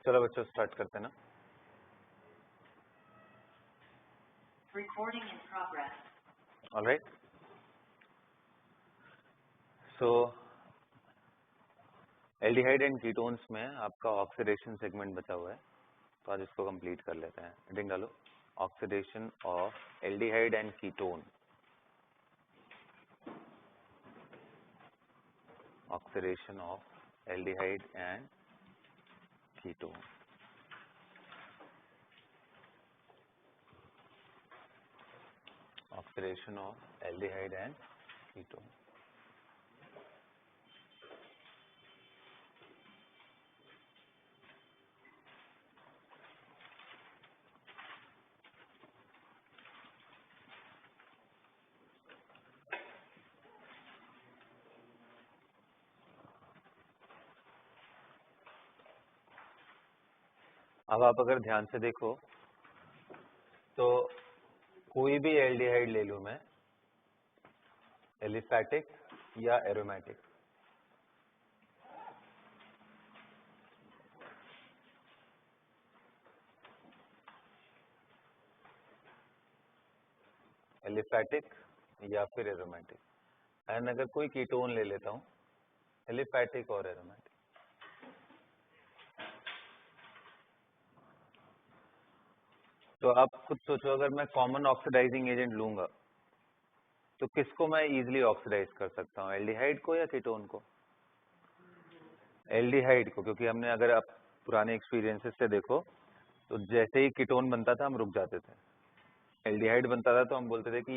चलो बच्चों स्टार्ट करते हैं ना। Recording in progress. All right. So aldehyde and ketones में आपका ऑक्सीडेशन सेगमेंट बचा हुआ है, तो आज इसको कंप्लीट कर लेते हैं। हेडिंग डालो, oxidation of aldehyde and ketone. Oxidation of aldehyde and ketone. Oxidation of aldehyde and ketone. अब आप अगर ध्यान से देखो तो कोई भी एल्डिहाइड ले लूं मैं, एलिफैटिक या एरोमेटिक, एलिफैटिक या फिर एरोमेटिक, एंड अगर कोई कीटोन ले लेता हूं, एलिफैटिक और एरोमेटिक, तो आप खुद सोचो अगर मैं कॉमन ऑक्सीडाइजिंग एजेंट लूंगा तो किसको मैं इजीली ऑक्सीडाइज कर सकता हूं, एल्डिहाइड को या कीटोन को? एल्डिहाइड को, क्योंकि हमने अगर आप पुराने एक्सपीरियंसेस से देखो तो जैसे ही कीटोन बनता था हम रुक जाते थे, एल्डिहाइड बनता था तो हम बोलते थे कि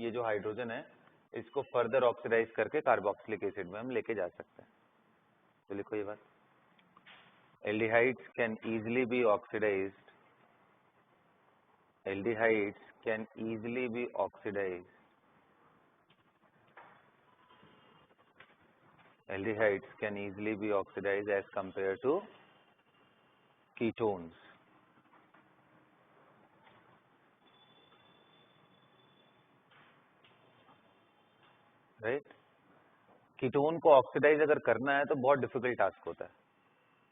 ये जो हाइड्रोजन है इसको फर्दर ऑक्सीडाइज करके कार्बोक्सिलिक एसिड में हम लेके जा सकते हैं। तो लिखो ये बात, aldehydes can easily be oxidised, aldehydes can easily be oxidized. Aldehydes can easily be oxidized as compared to ketones. Right? Ketone को ऑक्सीडाइज अगर करना है तो बहुत डिफिकल्ट टास्क होता है।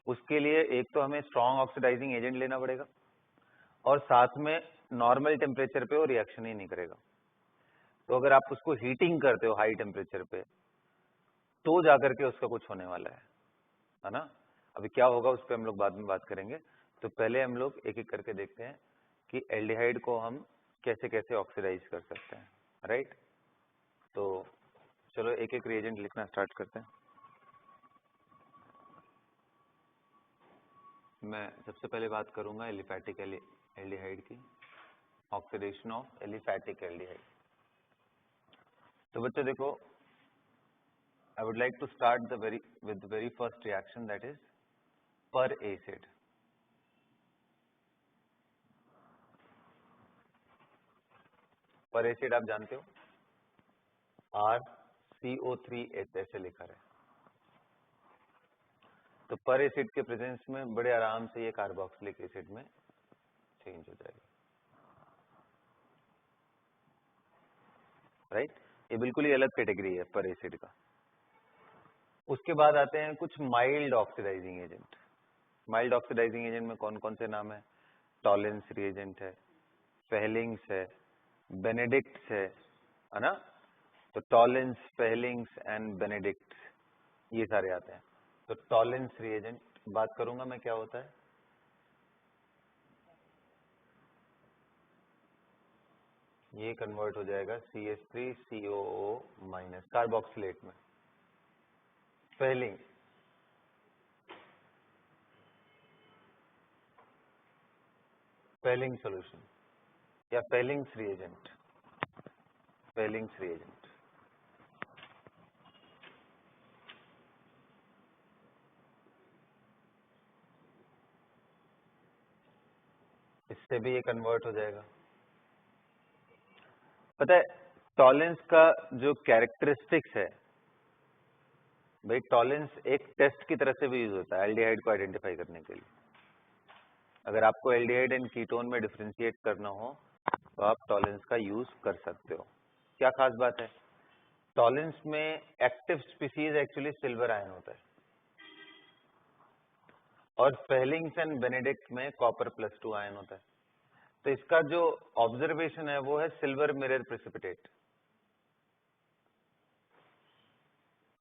उसके लिए एक तो हमें स्ट्रॉन्ग ऑक्सीडाइजिंग एजेंट लेना पड़ेगा और साथ में नॉर्मल टेम्परेचर पे वो रिएक्शन ही नहीं करेगा। तो अगर आप उसको हीटिंग करते हो हाई टेम्परेचर पे तो जाकर के उसका कुछ होने वाला है ना। अभी क्या होगा उस पर हम लोग बाद में बात करेंगे। तो पहले हम लोग एक एक करके देखते हैं कि एल्डिहाइड को हम कैसे कैसे ऑक्सीडाइज कर सकते हैं। राइट, तो चलो एक एक रिएजेंट लिखना स्टार्ट करते हैं। मैं सबसे पहले बात करूंगा एलिफैटिक एल्डिहाइड की, ऑक्सीडेशन ऑफ एलिफैटिक एल्डिहाइड। तो बच्चों देखो, I would like to start with the very first reaction, that is per acid. पर एसिड आप जानते हो RCO3H ऐसे लिखा है। तो पर एसिड के प्रेजेंस में बड़े आराम से ये कार्बोक्सिलिक एसिड में चेंज हो जाएगा। राइट, ये बिल्कुल ही अलग कैटेगरी है पर एसिड का। उसके बाद आते हैं कुछ mild oxidising agent. Mild oxidising agent में कौन कौन से नाम है? टॉलेंस रिएजेंट है, फेहलिंग्स है, बेनेडिक्ट्स है ना। तो टॉलेंस, फेहलिंग्स एंड बेनेडिक्ट्स ये सारे आते हैं। तो टॉलेंस रिएजेंट बात करूंगा मैं, क्या होता है? ये कन्वर्ट हो जाएगा CH3COO माइनस कार्बोक्सिलेट में। फेहलिंग, फेहलिंग सॉल्यूशन या फेहलिंग्स रिएजेंट, फेहलिंग्स रिएजेंट। इससे भी ये कन्वर्ट हो जाएगा। पता है टॉलेंस का जो कैरेक्टरिस्टिक्स है, भाई टॉलेंस एक टेस्ट की तरह से भी यूज होता है एल्डिहाइड को आइडेंटिफाई करने के लिए। अगर आपको एल्डिहाइड एंड कीटोन में डिफरेंशिएट करना हो तो आप टॉलेंस का यूज कर सकते हो। क्या खास बात है? टॉलेंस में active species actually silver ion होता है और फेलिंग्स एंड बेनेडिक्ट में कॉपर +2 आयन होता है। तो इसका जो ऑब्जर्वेशन है वो है सिल्वर मिरर प्रेसिपिटेट।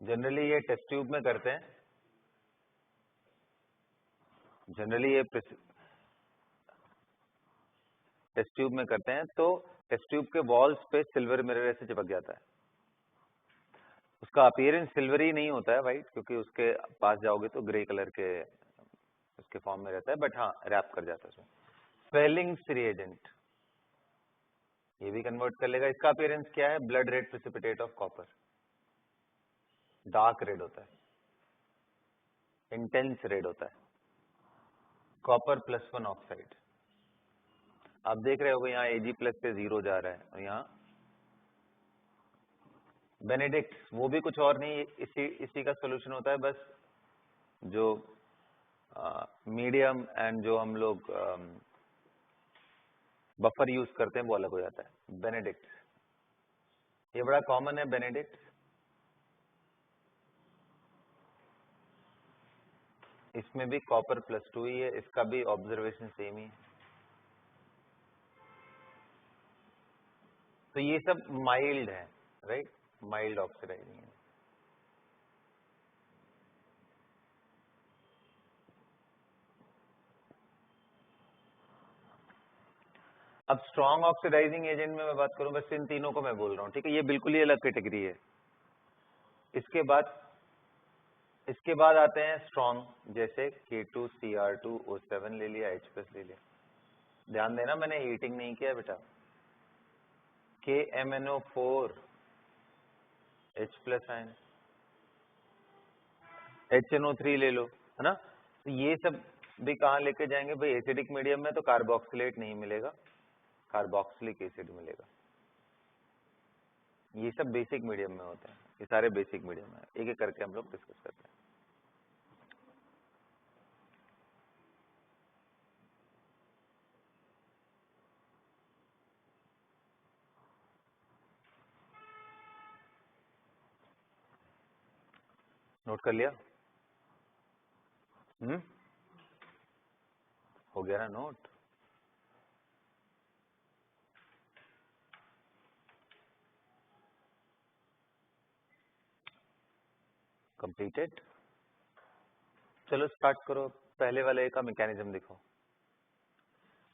जनरली ये टेस्ट ट्यूब में करते हैं, जनरली ये टेस्ट ट्यूब में करते हैं। तो टेस्ट ट्यूब के वॉल्स पे सिल्वर मिरर ऐसे चिपक जाता है। उसका अपीयरेंस सिल्वरी नहीं होता है वाइट, क्योंकि उसके पास जाओगे तो ग्रे कलर के उसके फॉर्म में रहता है, बट हाँ रैप कर जाता है उसमें। फेलिंग्स रिएजेंट ये भी कन्वर्ट कर लेगा। इसका अपीयरेंस क्या है? Blood red precipitate of copper, dark red होता है, इंटेंस रेड होता है, कॉपर +1 ऑक्साइड। आप देख रहे होगे यहाँ Ag+ से 0 जा रहा है, और यहाँ बेनेडिक्ट वो भी कुछ और नहीं, इसी का सोल्यूशन होता है, बस जो मीडियम एंड जो हम लोग बफर यूज करते हैं वो अलग हो जाता है। बेनेडिक्ट ये बड़ा कॉमन है। बेनेडिक्ट इसमें भी कॉपर +2 ही है, इसका भी ऑब्जर्वेशन सेम ही है। तो ये सब माइल्ड है, राइट, माइल्ड ऑक्सीडाइजिंग है। अब स्ट्रॉन्ग ऑक्सीडाइजिंग एजेंट में मैं बात करूं, बस इन तीनों को मैं बोल रहा हूं, ठीक है, ये बिल्कुल ही अलग कैटेगरी है। इसके बाद आते हैं स्ट्रॉन्ग, जैसे K2Cr2O7 ले लिया, H+ ले लिया। ध्यान देना मैंने हीटिंग नहीं किया बेटा। KMnO4 H+ आयन, HNO3 ले लो, है ना। तो ये सब भी कहाँ लेके जाएंगे भाई? एसिडिक मीडियम में तो कार्बोक्सिलेट नहीं मिलेगा, कार्बोक्सिलिक एसिड मिलेगा। ये सब बेसिक मीडियम में होते हैं, ये सारे बेसिक मीडियम है। एक एक करके हम लोग डिस्कस करते हैं। नोट कर लिया? हो गया ना नोट? कंप्लीटेड। चलो स्टार्ट करो, पहले वाले का मैकेनिज्म दिखाओ।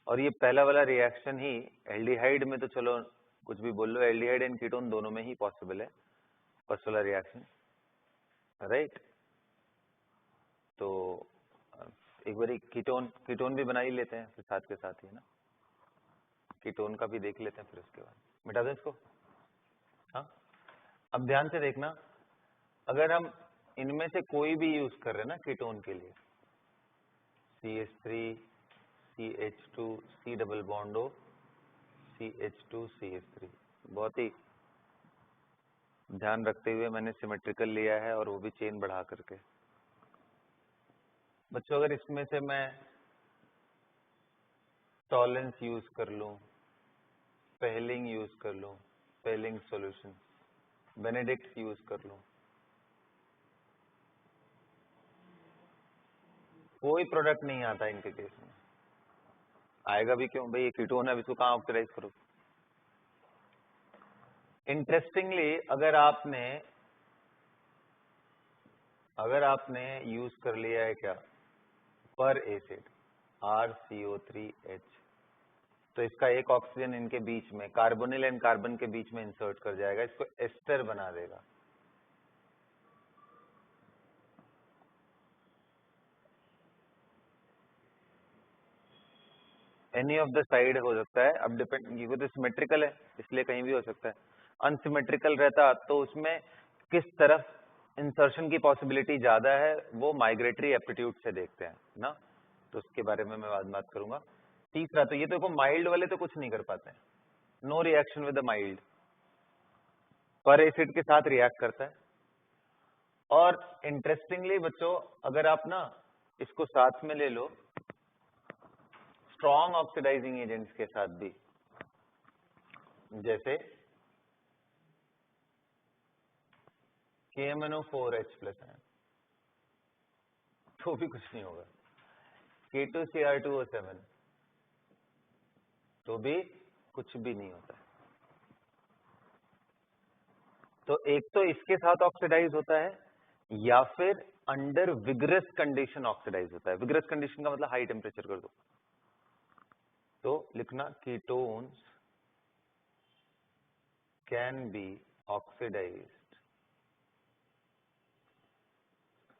और ये पहला वाला रिएक्शन ही एल्डिहाइड में, तो चलो कुछ भी बोल लो, एल्डिहाइड एंड कीटोन दोनों में ही पॉसिबल है फर्स्ट वाला रिएक्शन, राइट। तो एक बार कीटोन भी बना ही लेते हैं फिर साथ के साथ ही, है ना। कीटोन का भी देख लेते हैं, फिर उसके बाद मिटा दें इसको। हाँ, अब ध्यान से देखना, अगर हम इनमें से कोई भी यूज कर रहे हैं ना कीटोन के लिए, CH3 CH2 C double bond O CH2 CH3, बहुत ही ध्यान रखते हुए मैंने सिमेट्रिकल लिया है, और वो भी चेन बढ़ा करके। बच्चों अगर इसमें से मैं टॉलेंस यूज कर लूं, फेलिंग यूज कर लूं, फेलिंग सॉल्यूशन, बेनेडिक्ट यूज कर लूं, कोई प्रोडक्ट नहीं आता इनके केस में। आएगा भी क्यों भाई? ये कीटोन है, इसको कहाँ ऑक्सीडाइज करो। इंटरेस्टिंगली अगर आपने यूज कर लिया है क्या, पर एसिड RCO3H, तो इसका एक ऑक्सीजन इनके बीच में, कार्बोनिल एंड कार्बन के बीच में इंसर्ट कर जाएगा, इसको एस्टर बना देगा। एनी ऑफ द साइड हो सकता है, अब डिपेंड, ये तो सिमेट्रिकल है इसलिए कहीं भी हो सकता है। अनसिमेट्रिकल रहता तो उसमें किस तरफ इंसर्शन की पॉसिबिलिटी ज्यादा है, वो माइग्रेटरी एप्टीट्यूड से देखते हैं ना, तो उसके बारे में मैं बाद में बात करूंगा। तीसरा, तो ये तो माइल्ड वाले तो कुछ नहीं कर पाते हैं, no reaction with the mild, पर एसिड के साथ रिएक्ट करता है। और इंटरेस्टिंगली बच्चों, अगर आप ना इसको साथ में ले लो स्ट्रॉन्ग ऑक्सीडाइजिंग एजेंट्स के साथ भी, जैसे KMnO4H+ है, तो भी कुछ नहीं होगा। K2Cr2O7 तो भी कुछ भी नहीं होता है। तो एक तो इसके साथ ऑक्सीडाइज होता है या फिर अंडर विगरस कंडीशन ऑक्सीडाइज होता है। विगरस कंडीशन का मतलब हाई टेम्परेचर कर दो, तो लिखना ketones can be oxidised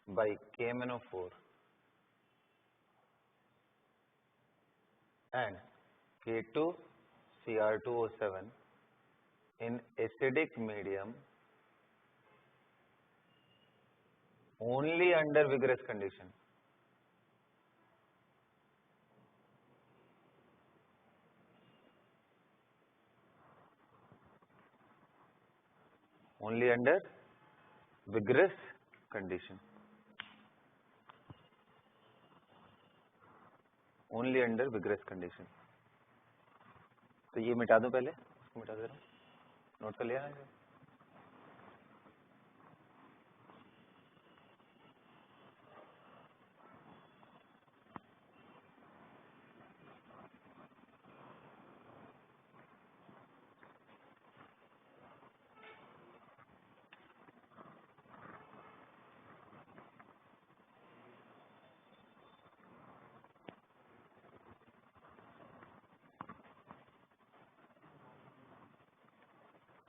by KMnO4 and K2Cr2O7 in acidic medium only under vigorous condition. Only under vigorous condition. Only under vigorous condition. तो ये मिटा दो, पहले इसको मिटा दे रहा हूँ, नोट कर लिया ना।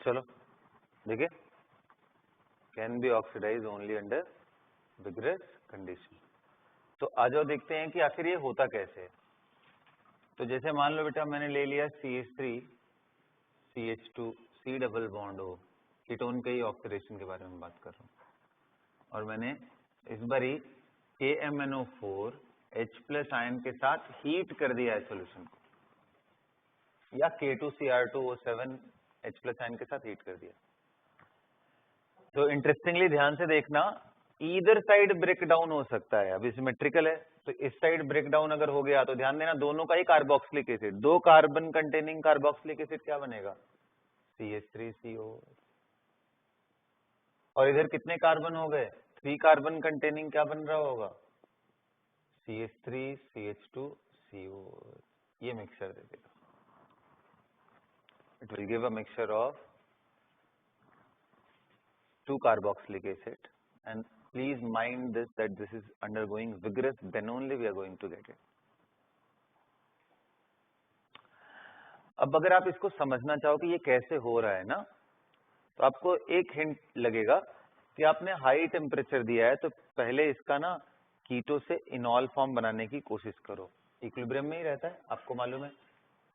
चलो देखिए, can be oxidise only under vigorous condition. तो आ जाओ देखते हैं कि आखिर ये होता कैसे है। तो जैसे मान लो बेटा मैंने ले लिया CH3 CH2 C double bond हो, कीटोन के ही ऑक्सीडेशन के बारे में बात कर रहा हूँ, और मैंने इस बारी KMnO4 H+ आयन के साथ हीट कर दिया है सॉल्यूशन को, या K2Cr2O7 H+ आयन के साथ हीट कर दिया। तो इंटरेस्टिंगली ध्यान से देखना, ईदर साइड ब्रेक डाउन हो सकता है। अभी सिमेट्रिकल है तो इस साइड ब्रेक डाउन अगर हो गया तो ध्यान देना दोनों का ही carboxylic acid, 2 carbon containing carboxylic acid क्या बनेगा, CH3CO। और इधर कितने कार्बन हो गए, 3 कार्बन कंटेनिंग क्या बन रहा होगा, CH3 CH2CO। ये मिक्सचर दे देगा, it will give a mixture of 2 carboxylic acid, and please mind this that this is undergoing vigorous, then only we are going to get it. अब अगर आप इसको समझना चाहो कि ये कैसे हो रहा है ना, तो आपको एक हिंट लगेगा कि आपने हाई टेम्परेचर दिया है, तो पहले इसका ना कीटो से इनॉल फॉर्म बनाने की कोशिश करो। इक्विलिब्रियम में ही रहता है, आपको मालूम है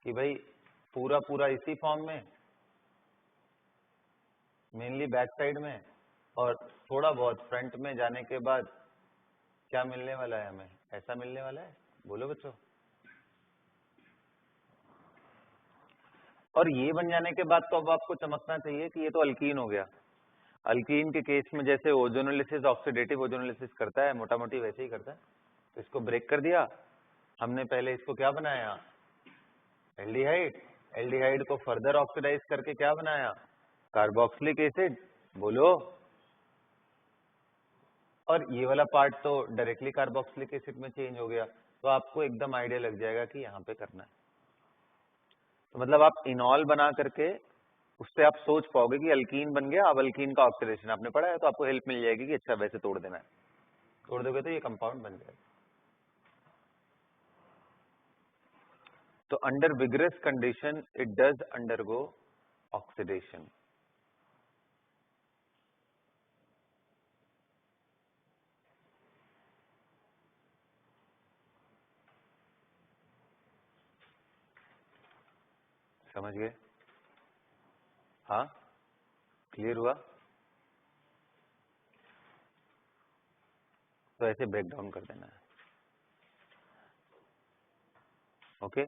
कि भाई पूरा इसी फॉर्म में, मेनली बैक साइड में, और थोड़ा बहुत फ्रंट में जाने के बाद क्या मिलने वाला है, हमें ऐसा मिलने वाला है। बोलो बच्चों। और ये बन जाने के बाद तो अब आपको चमकना चाहिए कि ये तो अल्कीन हो गया। अल्कीन के केस में जैसे ओजोनोलिसिस ऑक्सीडेटिव ओजोनोलिसिस करता है, मोटा मोटी वैसे ही करता है। तो इसको ब्रेक कर दिया हमने, पहले इसको क्या बनाया, एल्डिहाइड। एल्डिहाइड को फर्दर ऑक्सीडाइज करके क्या बनाया, कार्बोक्सिलिक एसिड। बोलो। और ये वाला पार्ट तो डायरेक्टली कार्बोक्सिलिक एसिड में चेंज हो गया, तो आपको एकदम आइडिया लग जाएगा कि यहाँ पे करना है। तो मतलब आप इनॉल बना करके उससे आप सोच पाओगे कि अल्कीन बन गया। अब अल्कीन का ऑक्सीडेशन आपने पढ़ा है तो आपको हेल्प मिल जाएगी कि अच्छा वैसे तोड़ देना है, तोड़ दोगे तो ये कंपाउंड बन जाएगा। तो under vigorous condition it does undergo oxidation. समझ गए? हाँ, क्लियर हुआ? तो ऐसे ब्रेक डाउन कर देना है। ओके।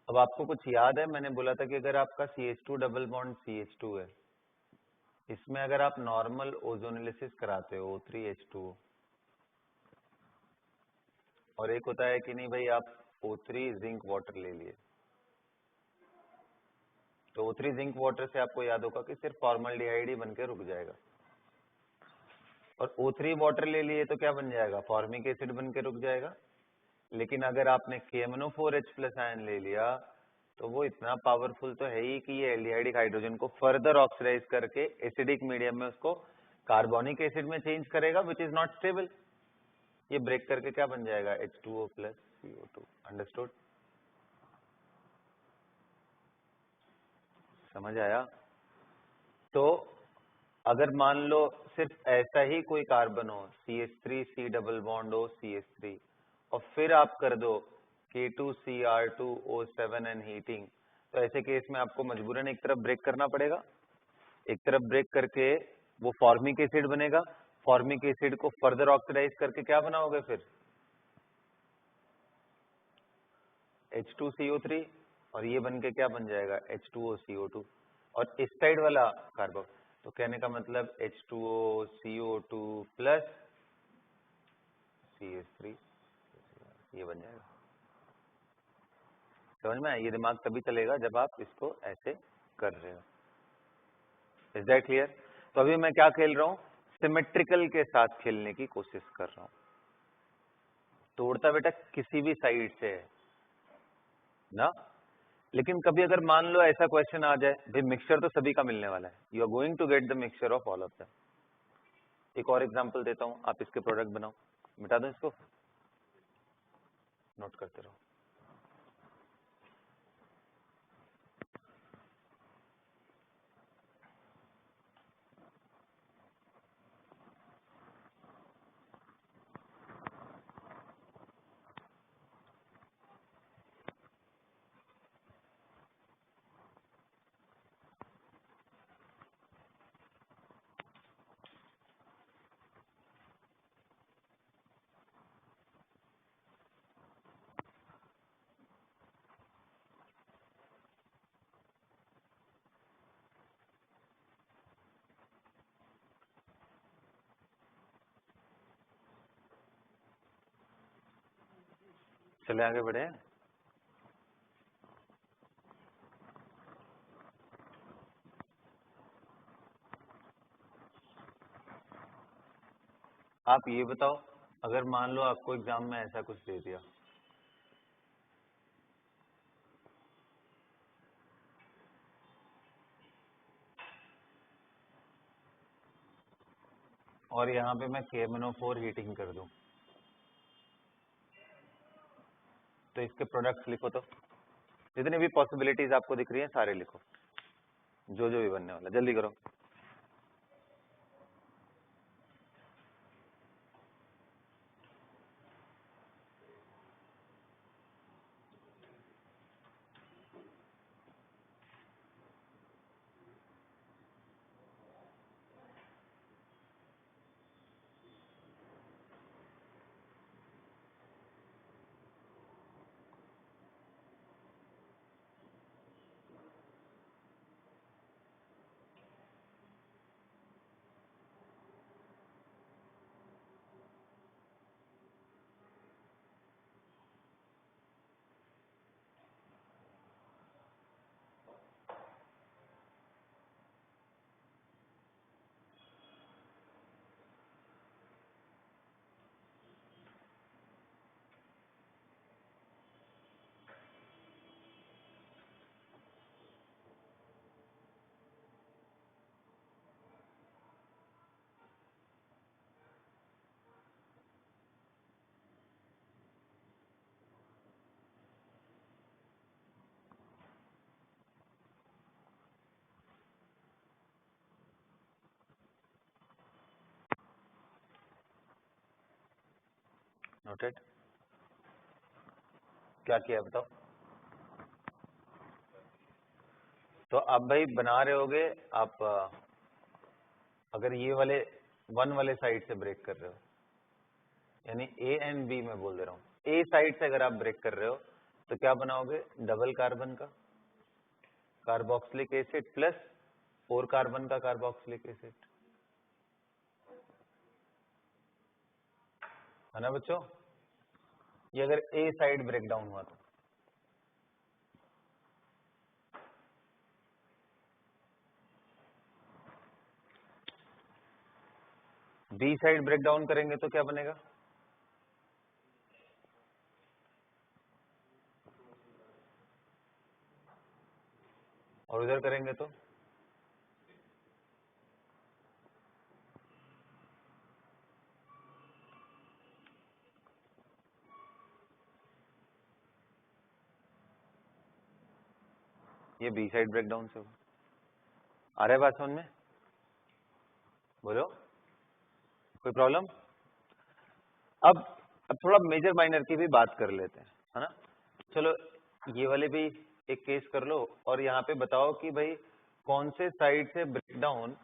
अब आपको कुछ याद है, मैंने बोला था कि अगर आपका CH2 डबल बॉन्ड CH2 है, इसमें अगर आप नॉर्मल ओजोनोलिसिस कराते हो O3H2O, और एक होता है कि नहीं भाई आप O3 जिंक वाटर ले लिए, तो O3 जिंक वाटर से आपको याद होगा कि सिर्फ फॉर्मल्डिहाइड ही बनके रुक जाएगा। और O3 वाटर ले लिए तो क्या बन जाएगा, फॉर्मिक एसिड बनके रुक जाएगा। लेकिन अगर आपने KMnO4H प्लस आयन ले लिया तो वो इतना पावरफुल तो है ही कि ये एल्डिहाइडिक हाइड्रोजन को फर्दर ऑक्सीडाइज करके एसिडिक मीडियम में उसको कार्बोनिक एसिड में चेंज करेगा, विच इज नॉट स्टेबल। ये ब्रेक करके क्या बन जाएगा, H2O प्लस CO2। अंडरस्टूड? समझ आया? तो अगर मान लो सिर्फ ऐसा ही कोई कार्बन हो, CH3 C डबल बॉन्ड हो CH3, और फिर आप कर दो K2Cr2O7 एंड हीटिंग, तो ऐसे केस में आपको मजबूरन एक तरफ ब्रेक करना पड़ेगा। एक तरफ ब्रेक करके वो फॉर्मिक एसिड बनेगा, फॉर्मिक एसिड को फर्दर ऑक्सीडाइज करके क्या बनाओगे फिर, H2CO3, और ये बन के क्या बन जाएगा, H2OCO2। और इस साइड वाला कार्बन, तो कहने का मतलब H2OCO2 प्लस CH3, ये बन जाएगा। समझ में? ये दिमाग तभी चलेगा जब आप इसको ऐसे कर रहे हो। Is that clear? तो अभी मैं क्या खेल रहा हूँ, सिमेट्रिकल के साथ खेलने की कोशिश कर रहा हूँ। तोड़ता बेटा किसी भी साइड से है ना, लेकिन कभी अगर मान लो ऐसा क्वेश्चन आ जाए, भाई मिक्सचर तो सभी का मिलने वाला है, you are going to get the mixture of all of them. एक और एग्जांपल देता हूं, आप इसके प्रोडक्ट बनाओ, मिटा दो इसको, नोट करते रहो। चले आगे बढ़े। आप ये बताओ, अगर मान लो आपको एग्जाम में ऐसा कुछ दे दिया, और यहाँ पे मैं KMnO4 हीटिंग कर दूं, तो इसके प्रोडक्ट्स लिखो। तो जितनी भी पॉसिबिलिटीज आपको दिख रही हैं सारे लिखो, जो जो भी बनने वाला, जल्दी करो। नोटेड? क्या किया बताओ? तो आप भाई बना रहे होगे आप, अगर ये वाले 1 वाले साइड से ब्रेक कर रहे हो, यानी A एंड B में बोल दे रहा हूँ, A साइड से अगर आप ब्रेक कर रहे हो तो क्या बनाओगे, डबल कार्बन का कार्बोक्सिलिक एसिड प्लस 4 कार्बन का कार्बोक्सिलिक एसिड, है ना बच्चों? ये अगर A साइड ब्रेक डाउन हुआ तो B साइड ब्रेक डाउन करेंगे तो क्या बनेगा, और उधर करेंगे तो ये बी साइड ब्रेकडाउन से होगा। आ रहा है बात समझ में? बोलो, कोई प्रॉब्लम? अब थोड़ा मेजर माइनर की भी बात कर लेते हैं, है ना? चलो ये वाले भी एक केस कर लो और यहाँ पे बताओ कि भाई कौन से साइड से ब्रेकडाउन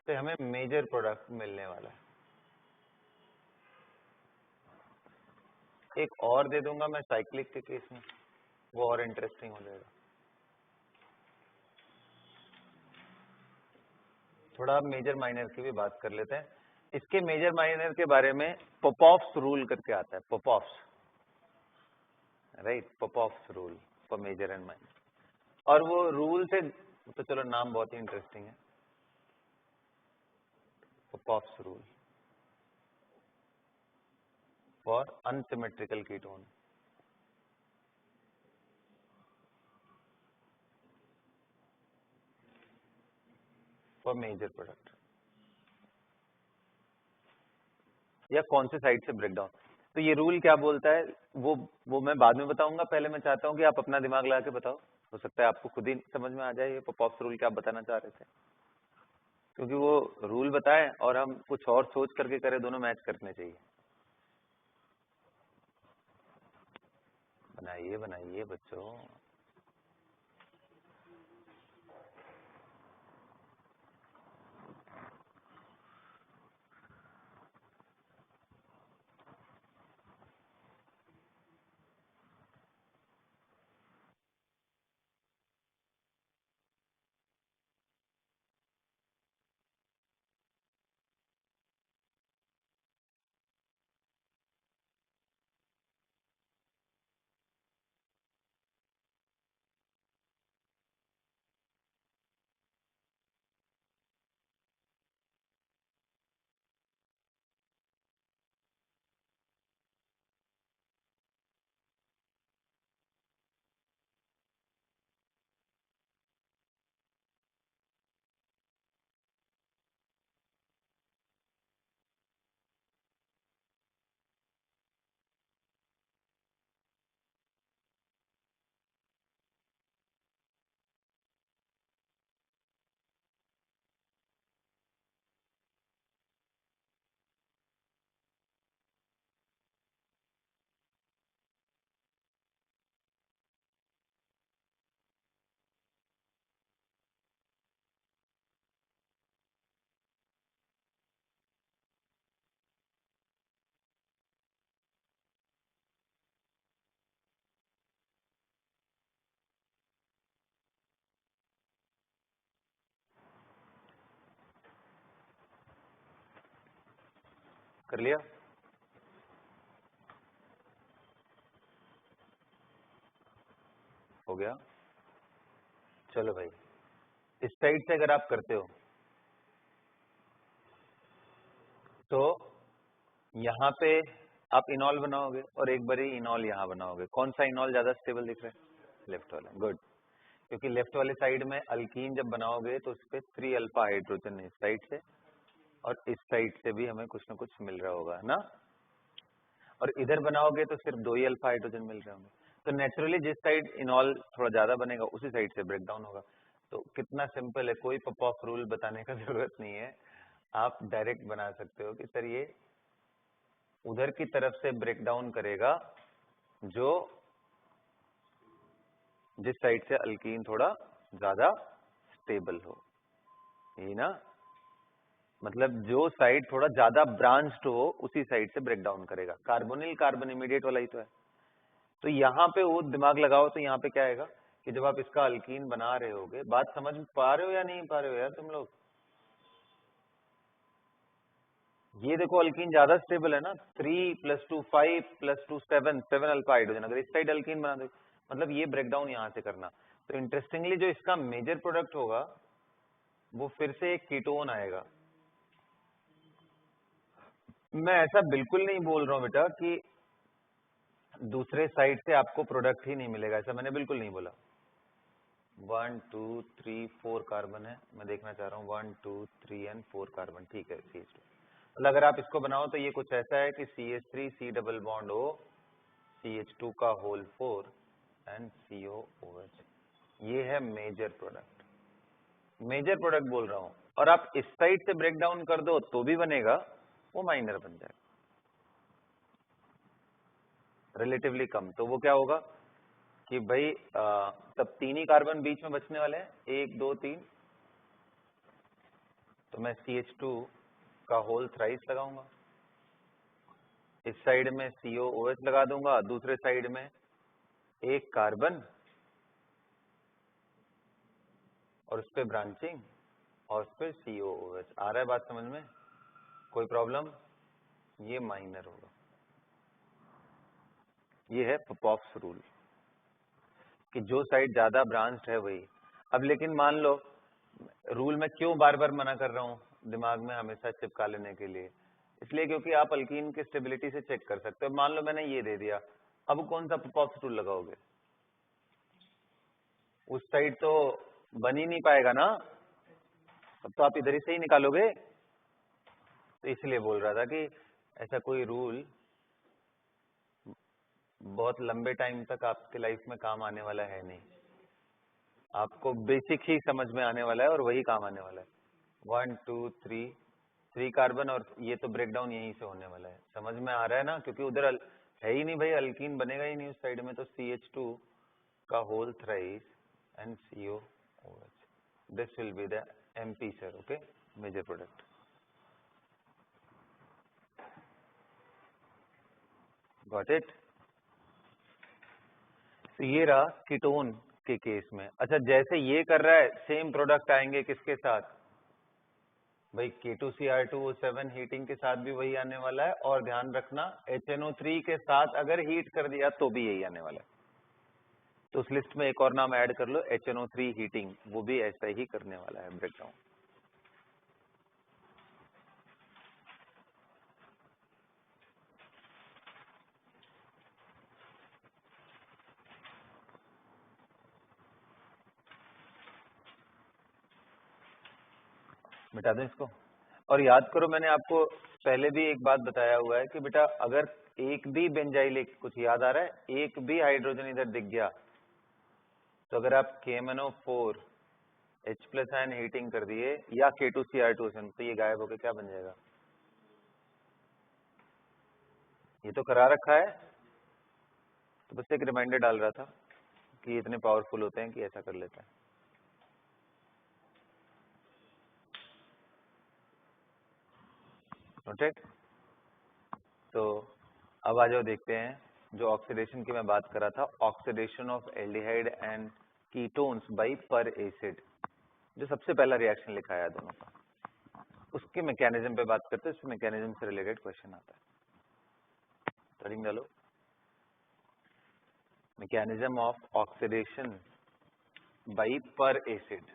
से हमें मेजर प्रोडक्ट मिलने वाला है। एक और दे दूंगा मैं साइक्लिक के केस में, वो और इंटरेस्टिंग हो जाएगा। थोड़ा मेजर माइनर की भी बात कर लेते हैं। इसके मेजर माइनर के बारे में पोपॉफ्स रूल करके आता है, Popoff's, right, Popoff's rule for major and minor. और वो रूल से तो चलो नाम बहुत ही इंटरेस्टिंग है, Popoff's rule for unsymmetrical ketone. For major product या कौन से साइड से ब्रेकडाउन। तो ये रूल क्या बोलता है वो मैं बाद में बताऊंगा, पहले मैं चाहता हूं कि आप अपना दिमाग लगा के बताओ, हो सकता है आपको खुद ही समझ में आ जाए ये पोपॉफ्स रूल क्या बताना चाह रहे थे, क्योंकि वो रूल बताए और हम कुछ और सोच करके करें, दोनों मैच करने चाहिए। बनाइए बनाइए बच्चों। कर लिया? हो गया? चलो भाई, इस साइड से अगर आप करते हो तो यहाँ पे आप इनॉल बनाओगे और एक बारी इनॉल यहाँ बनाओगे। कौन सा इनॉल ज्यादा स्टेबल दिख रहा है? लेफ्ट वाला। गुड, क्योंकि लेफ्ट वाले साइड में अल्कीन जब बनाओगे तो उस पर 3 अल्फा हाइड्रोजन इस साइड से और इस साइड से भी हमें कुछ ना कुछ मिल रहा होगा, है ना? और इधर बनाओगे तो सिर्फ 2 ही अल्फा हाइड्रोजन मिल रहे होंगे। तो नेचुरली जिस साइड इनॉल थोड़ा ज्यादा बनेगा उसी साइड से ब्रेक डाउन होगा। तो कितना सिंपल है, कोई पॉप रूल बताने का जरूरत नहीं है, आप डायरेक्ट बना सकते हो कि सर ये उधर की तरफ से ब्रेक डाउन करेगा जो जिस साइड से अल्कीन थोड़ा ज्यादा स्टेबल हो, यही ना? मतलब जो साइड थोड़ा ज्यादा ब्रांच्ड हो उसी साइड से ब्रेक डाउन करेगा। कार्बोनिल कार्बन इमीडिएट वाला ही तो है। तो यहाँ पे वो दिमाग लगाओ तो यहाँ पे क्या आएगा कि जब आप इसका अल्कीन बना रहे होगे, बात समझ पा रहे हो या नहीं पा रहे हो यार तुम लोग? ये देखो अल्कीन ज्यादा स्टेबल है ना, 3 + 2 5 + 2 7 7 अल्फा हाइड्रोजन। अगर इस साइड अल्कीन बना दो मतलब ये ब्रेकडाउन यहाँ से करना। तो इंटरेस्टिंगली जो इसका मेजर प्रोडक्ट होगा वो फिर से एक कीटोन आएगा। मैं ऐसा बिल्कुल नहीं बोल रहा हूँ बेटा कि दूसरे साइड से आपको प्रोडक्ट ही नहीं मिलेगा, ऐसा मैंने बिल्कुल नहीं बोला। 1 2 3 4 कार्बन है, मैं देखना चाह रहा हूँ 1 2 3 एंड 4 कार्बन, ठीक है CH2। मतलब अगर आप इसको बनाओ तो ये कुछ ऐसा है कि CH3 C double bond O CH2 का होल 4 एंड COOH, ये है मेजर प्रोडक्ट। मेजर प्रोडक्ट बोल रहा हूँ, और आप इस साइड से ब्रेक डाउन कर दो तो भी बनेगा, वो माइनर बन जाएगा, रिलेटिवली कम। तो वो क्या होगा कि भाई तब 3 ही कार्बन बीच में बचने वाले हैं, 1 2 3, तो मैं CH2 का होल थ्राइस लगाऊंगा, इस साइड में COOH लगा दूंगा, दूसरे साइड में एक कार्बन और उस पे ब्रांचिंग और फिर COOH। आ रहा है बात समझ में? कोई प्रॉब्लम? ये माइनर होगा, ये है पॉप्स रूल कि जो साइड ज्यादा ब्रांच्ड है वही। अब लेकिन मान लो, रूल में क्यों बार बार मना कर रहा हूँ दिमाग में हमेशा चिपका लेने के लिए, इसलिए क्योंकि आप अल्कीन की स्टेबिलिटी से चेक कर सकते हो। मान लो मैंने ये दे दिया, अब कौन सा पॉप्स रूल लगाओगे? उस साइड तो बन ही नहीं पाएगा ना, अब तो आप इधर ही से ही निकालोगे। तो इसलिए बोल रहा था कि ऐसा कोई रूल बहुत लंबे टाइम तक आपके लाइफ में काम आने वाला है नहीं, आपको बेसिक ही समझ में आने वाला है और वही काम आने वाला है। 1 2 3 कार्बन, और ये तो ब्रेक डाउन यहीं से होने वाला है, समझ में आ रहा है ना? क्योंकि उधर है ही नहीं भाई, अल्कीन बनेगा ही नहीं उस साइड में, तो CH2 का whole thrice and COOH, this will be the MP sir, okay, major product. Got it? तो ये रहा कीटोन के केस में। अच्छा, जैसे ये कर रहा है सेम प्रोडक्ट आएंगे किसके साथ? भाई K2Cr2O7 हीटिंग के साथ भी वही आने वाला है, और ध्यान रखना HNO3 के साथ अगर हीट कर दिया तो भी यही आने वाला है। तो उस लिस्ट में एक और नाम ऐड कर लो, HNO3 हीटिंग, वो भी ऐसा ही करने वाला है ब्रेकडाउन। मिटा दो इसको, और याद करो मैंने आपको पहले भी एक बात बताया हुआ है कि बेटा अगर एक भी बेंजाइलिक, कुछ याद आ रहा है, एक भी हाइड्रोजन इधर दिख गया, तो अगर आप KMnO4 H+ आयन हीटिंग कर दिए या K2Cr2, तो ये गायब होकर क्या बन जाएगा? ये तो करा रखा है, तो बस एक रिमाइंडर डाल रहा था कि इतने पावरफुल होते हैं कि ऐसा कर लेता है। नोटेड? तो अब आ जाओ, देखते हैं जो ऑक्सीडेशन की मैं बात कर रहा था, oxidation of aldehyde and ketones by per acid, जो सबसे पहला रिएक्शन लिखा है दोनों का, उसके मैकेनिज्म पे बात करते हैं। उस मैकेनिज्म से रिलेटेड क्वेश्चन आता है, स्टार्टिंग डालो। Mechanism of oxidation bye per acid.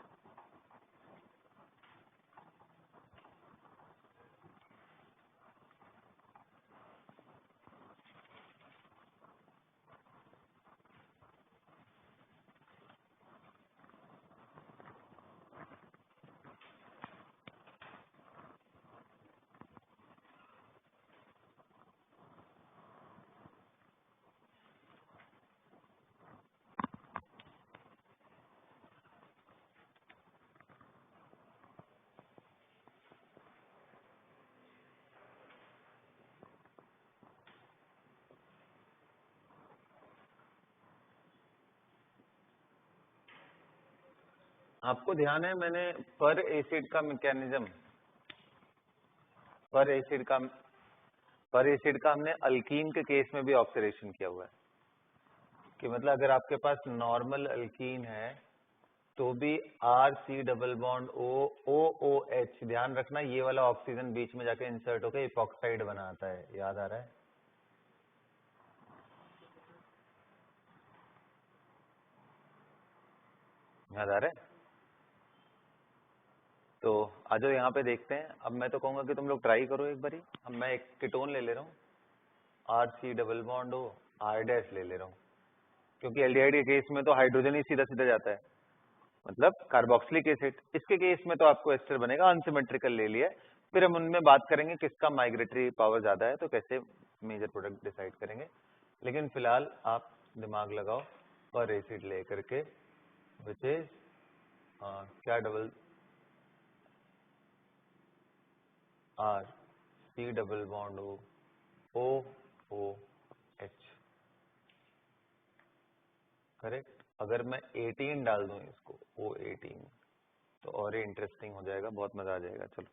आपको ध्यान है मैंने पर एसिड का मैकेनिज्म, पर एसिड का हमने अल्कीन के केस में भी ऑक्सीडेशन किया हुआ है, कि मतलब अगर आपके पास नॉर्मल अल्कीन है तो भी RC डबल बॉन्ड OOH, ध्यान रखना ये वाला ऑक्सीजन बीच में जाके इंसर्ट होकर इपॉक्साइड बनाता है, याद आ रहा है? याद आ रहा है? तो आ जाओ यहाँ पे देखते हैं। अब मैं तो कहूंगा कि तुम लोग ट्राई करो एक बारी। अब मैं एक कीटोन ले रहा हूँ, RC double bond O R dash ले रहा हूँ, क्योंकि एल्डिहाइड के केस में तो हाइड्रोजन ही सीधा सीधा जाता है, मतलब कार्बोक्सिलिक एसिड। इसके केस में तो आपको एस्टर बनेगा, अनसिमेट्रिकल ले लिया। फिर हम उनमें बात करेंगे किसका माइग्रेटरी पावर ज्यादा है, तो कैसे मेजर प्रोडक्ट डिसाइड करेंगे। लेकिन फिलहाल आप दिमाग लगाओ पर एसिड लेकर के, विच इज क्या double R C double bond O O H, correct. अगर मैं 18 डाल दूं इसको O18 तो और ये इंटरेस्टिंग हो जाएगा, बहुत मजा आ जाएगा। चलो,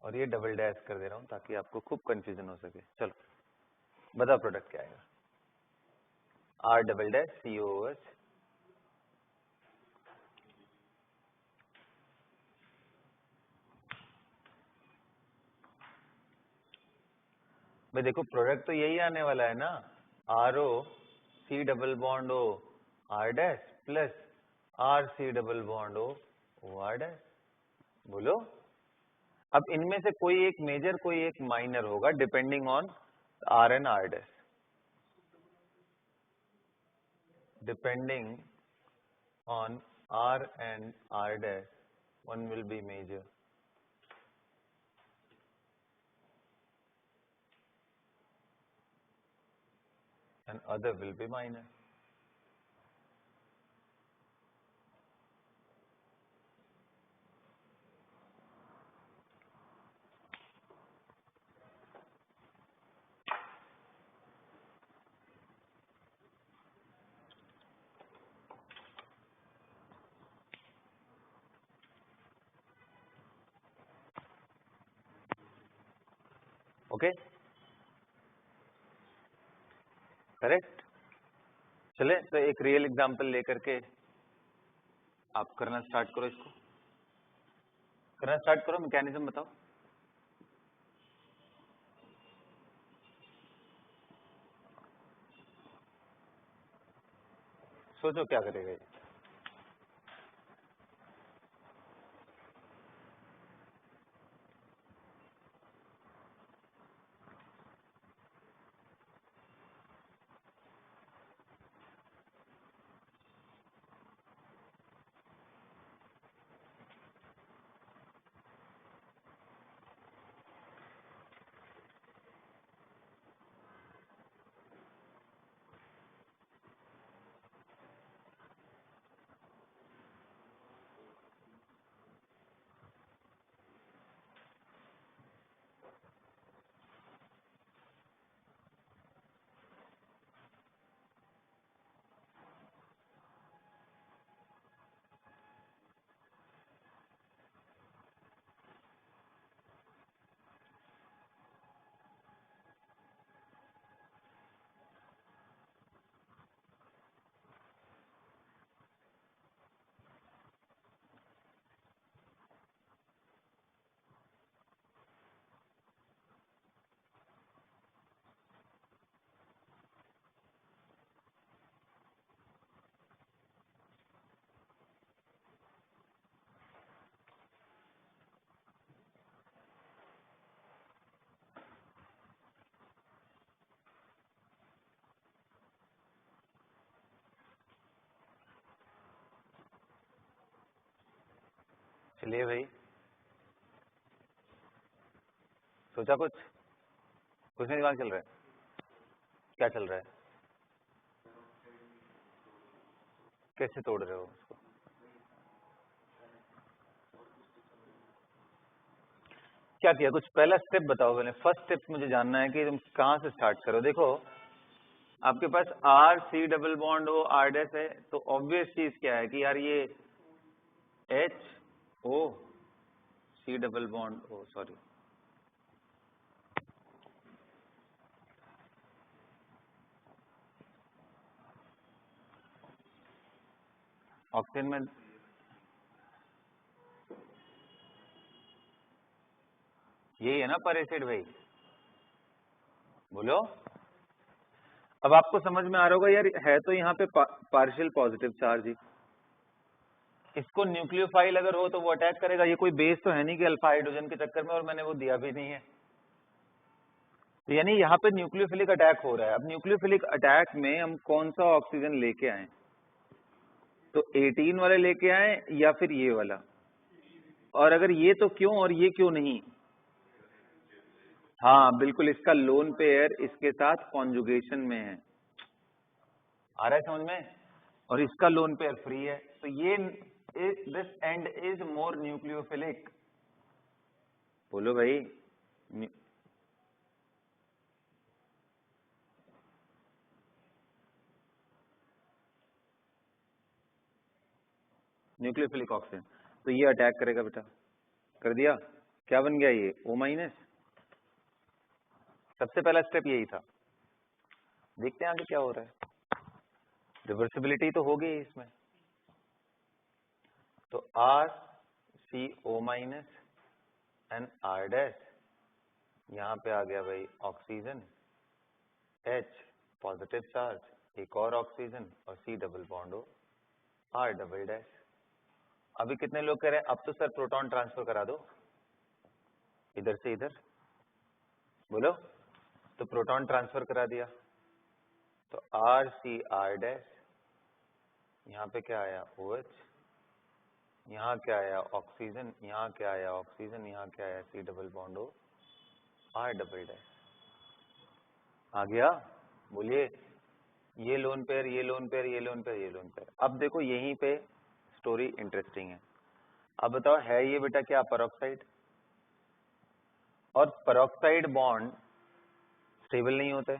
और ये डबल डैश कर दे रहा हूं ताकि आपको खूब कंफ्यूजन हो सके। चलो बताओ प्रोडक्ट क्या आएगा, R डबल डैश COOH। भाई देखो प्रोडक्ट तो यही आने वाला है ना, RO C double bond O R dash plus RC double bond O R dash. बोलो, अब इनमें से कोई एक मेजर कोई एक माइनर होगा depending on R and R dash. Depending on R and R dash, one will be major and other will be minor. Okay, correct. चले तो एक रियल एग्जांपल लेकर के आप करना स्टार्ट करो, इसको करना स्टार्ट करो, मैकेनिज्म बताओ। सोचो क्या करेगा ये। चलिए भाई, सोचा कुछ नहीं, दिमाग चल रहा है, क्या चल रहा है, कैसे तोड़ रहे हो उसको? क्या किया, कुछ पहला स्टेप बताओ। मैंने फर्स्ट स्टेप मुझे जानना है कि तुम कहाँ से स्टार्ट करो। देखो आपके पास R C double bond O R dash है, तो ऑब्वियस चीज क्या है कि यार ये H O C double bond O, sorry octane में यही है ना पर एसिड भाई, बोलो। अब आपको समझ में आ रहा होगा यार, है तो यहाँ पे पार्शियल पॉजिटिव चार्ज ही। इसको न्यूक्लियोफाइल अगर हो तो वो अटैक करेगा। ये कोई बेस तो है नहीं कि अल्फा हाइड्रोजन के चक्कर में, और मैंने वो दिया भी नहीं है। तो यानी यहाँ पे न्यूक्लियोफिलिक अटैक हो रहा है। अब न्यूक्लियोफिलिक अटैक में हम कौन सा ऑक्सीजन लेके आए? तो 18 वाले लेके आए या फिर ये वाला, और अगर ये तो क्यों और ये क्यों नहीं? हाँ बिल्कुल, इसका लोन पेयर इसके साथ कॉन्जुगेशन में है, आ रहा है समझ में, और इसका लोन पेयर फ्री है, तो ये this and is more nucleophilic. बोलो भाई, न्यूक्लियोफिलिक ऑक्सीजन, तो ये अटैक करेगा बेटा, कर दिया, क्या बन गया ये O-। सबसे पहला स्टेप यही था, देखते हैं आगे क्या हो रहा है। रिवर्सिबिलिटी तो हो गई इसमें, तो RCO- एंड R-, यहां पे आ गया भाई ऑक्सीजन, H पॉजिटिव चार्ज, एक और ऑक्सीजन, और C double bond O R-। अभी कितने लोग कह रहे हैं अब तो सर प्रोटॉन ट्रांसफर करा दो इधर से इधर, बोलो, तो प्रोटॉन ट्रांसफर करा दिया, तो RCR-, यहाँ पे क्या आया OH, यहाँ क्या आया ऑक्सीजन, यहाँ क्या आया ऑक्सीजन, यहाँ क्या आया C double bond O R-। आ गया, बोलिए, ये लोन पेयर, ये लोन पेयर, ये लोन पेयर, ये लोन पेयर। अब देखो यहीं पे स्टोरी इंटरेस्टिंग है। अब बताओ, है ये बेटा क्या पेरोक्साइड, और पेरोक्साइड बॉन्ड स्टेबल नहीं होते,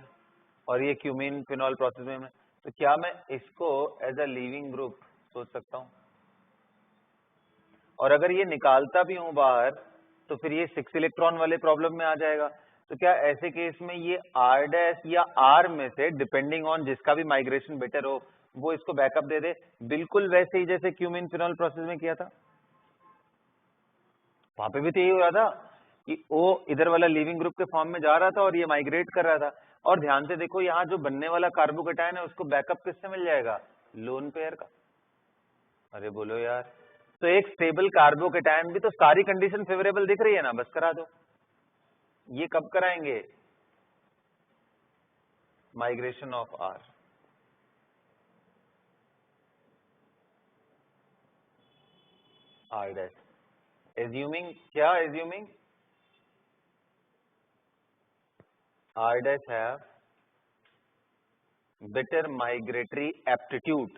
और ये क्यूमीन फिनॉल प्रोसेस में, तो क्या मैं इसको एज अ लीविंग ग्रुप सोच सकता हूं? और अगर ये निकालता भी हूं बाहर, तो फिर ये 6 इलेक्ट्रॉन वाले प्रॉब्लम में आ जाएगा। तो क्या ऐसे केस में ये R- या R में से, डिपेंडिंग ऑन जिसका भी माइग्रेशन बेटर हो, वो इसको बैकअप दे दे, बिल्कुल वैसे ही जैसे क्यूमीन फिनॉल प्रोसेस में किया था। वहां पे भी तो यही हो रहा था कि O इधर वाला लिविंग ग्रुप के फॉर्म में जा रहा था और ये माइग्रेट कर रहा था। और ध्यान से देखो, यहाँ जो बनने वाला कार्बोकेटायन है उसको बैकअप किससे मिल जाएगा? लोन पेयर का। अरे बोलो यार, तो एक स्टेबल कार्बोकेटायन भी तो सारी कंडीशन फेवरेबल दिख रही है ना, बस करा दो। ये कब कराएंगे? Migration of R। R-, assuming क्या, assuming R- have better migratory aptitude,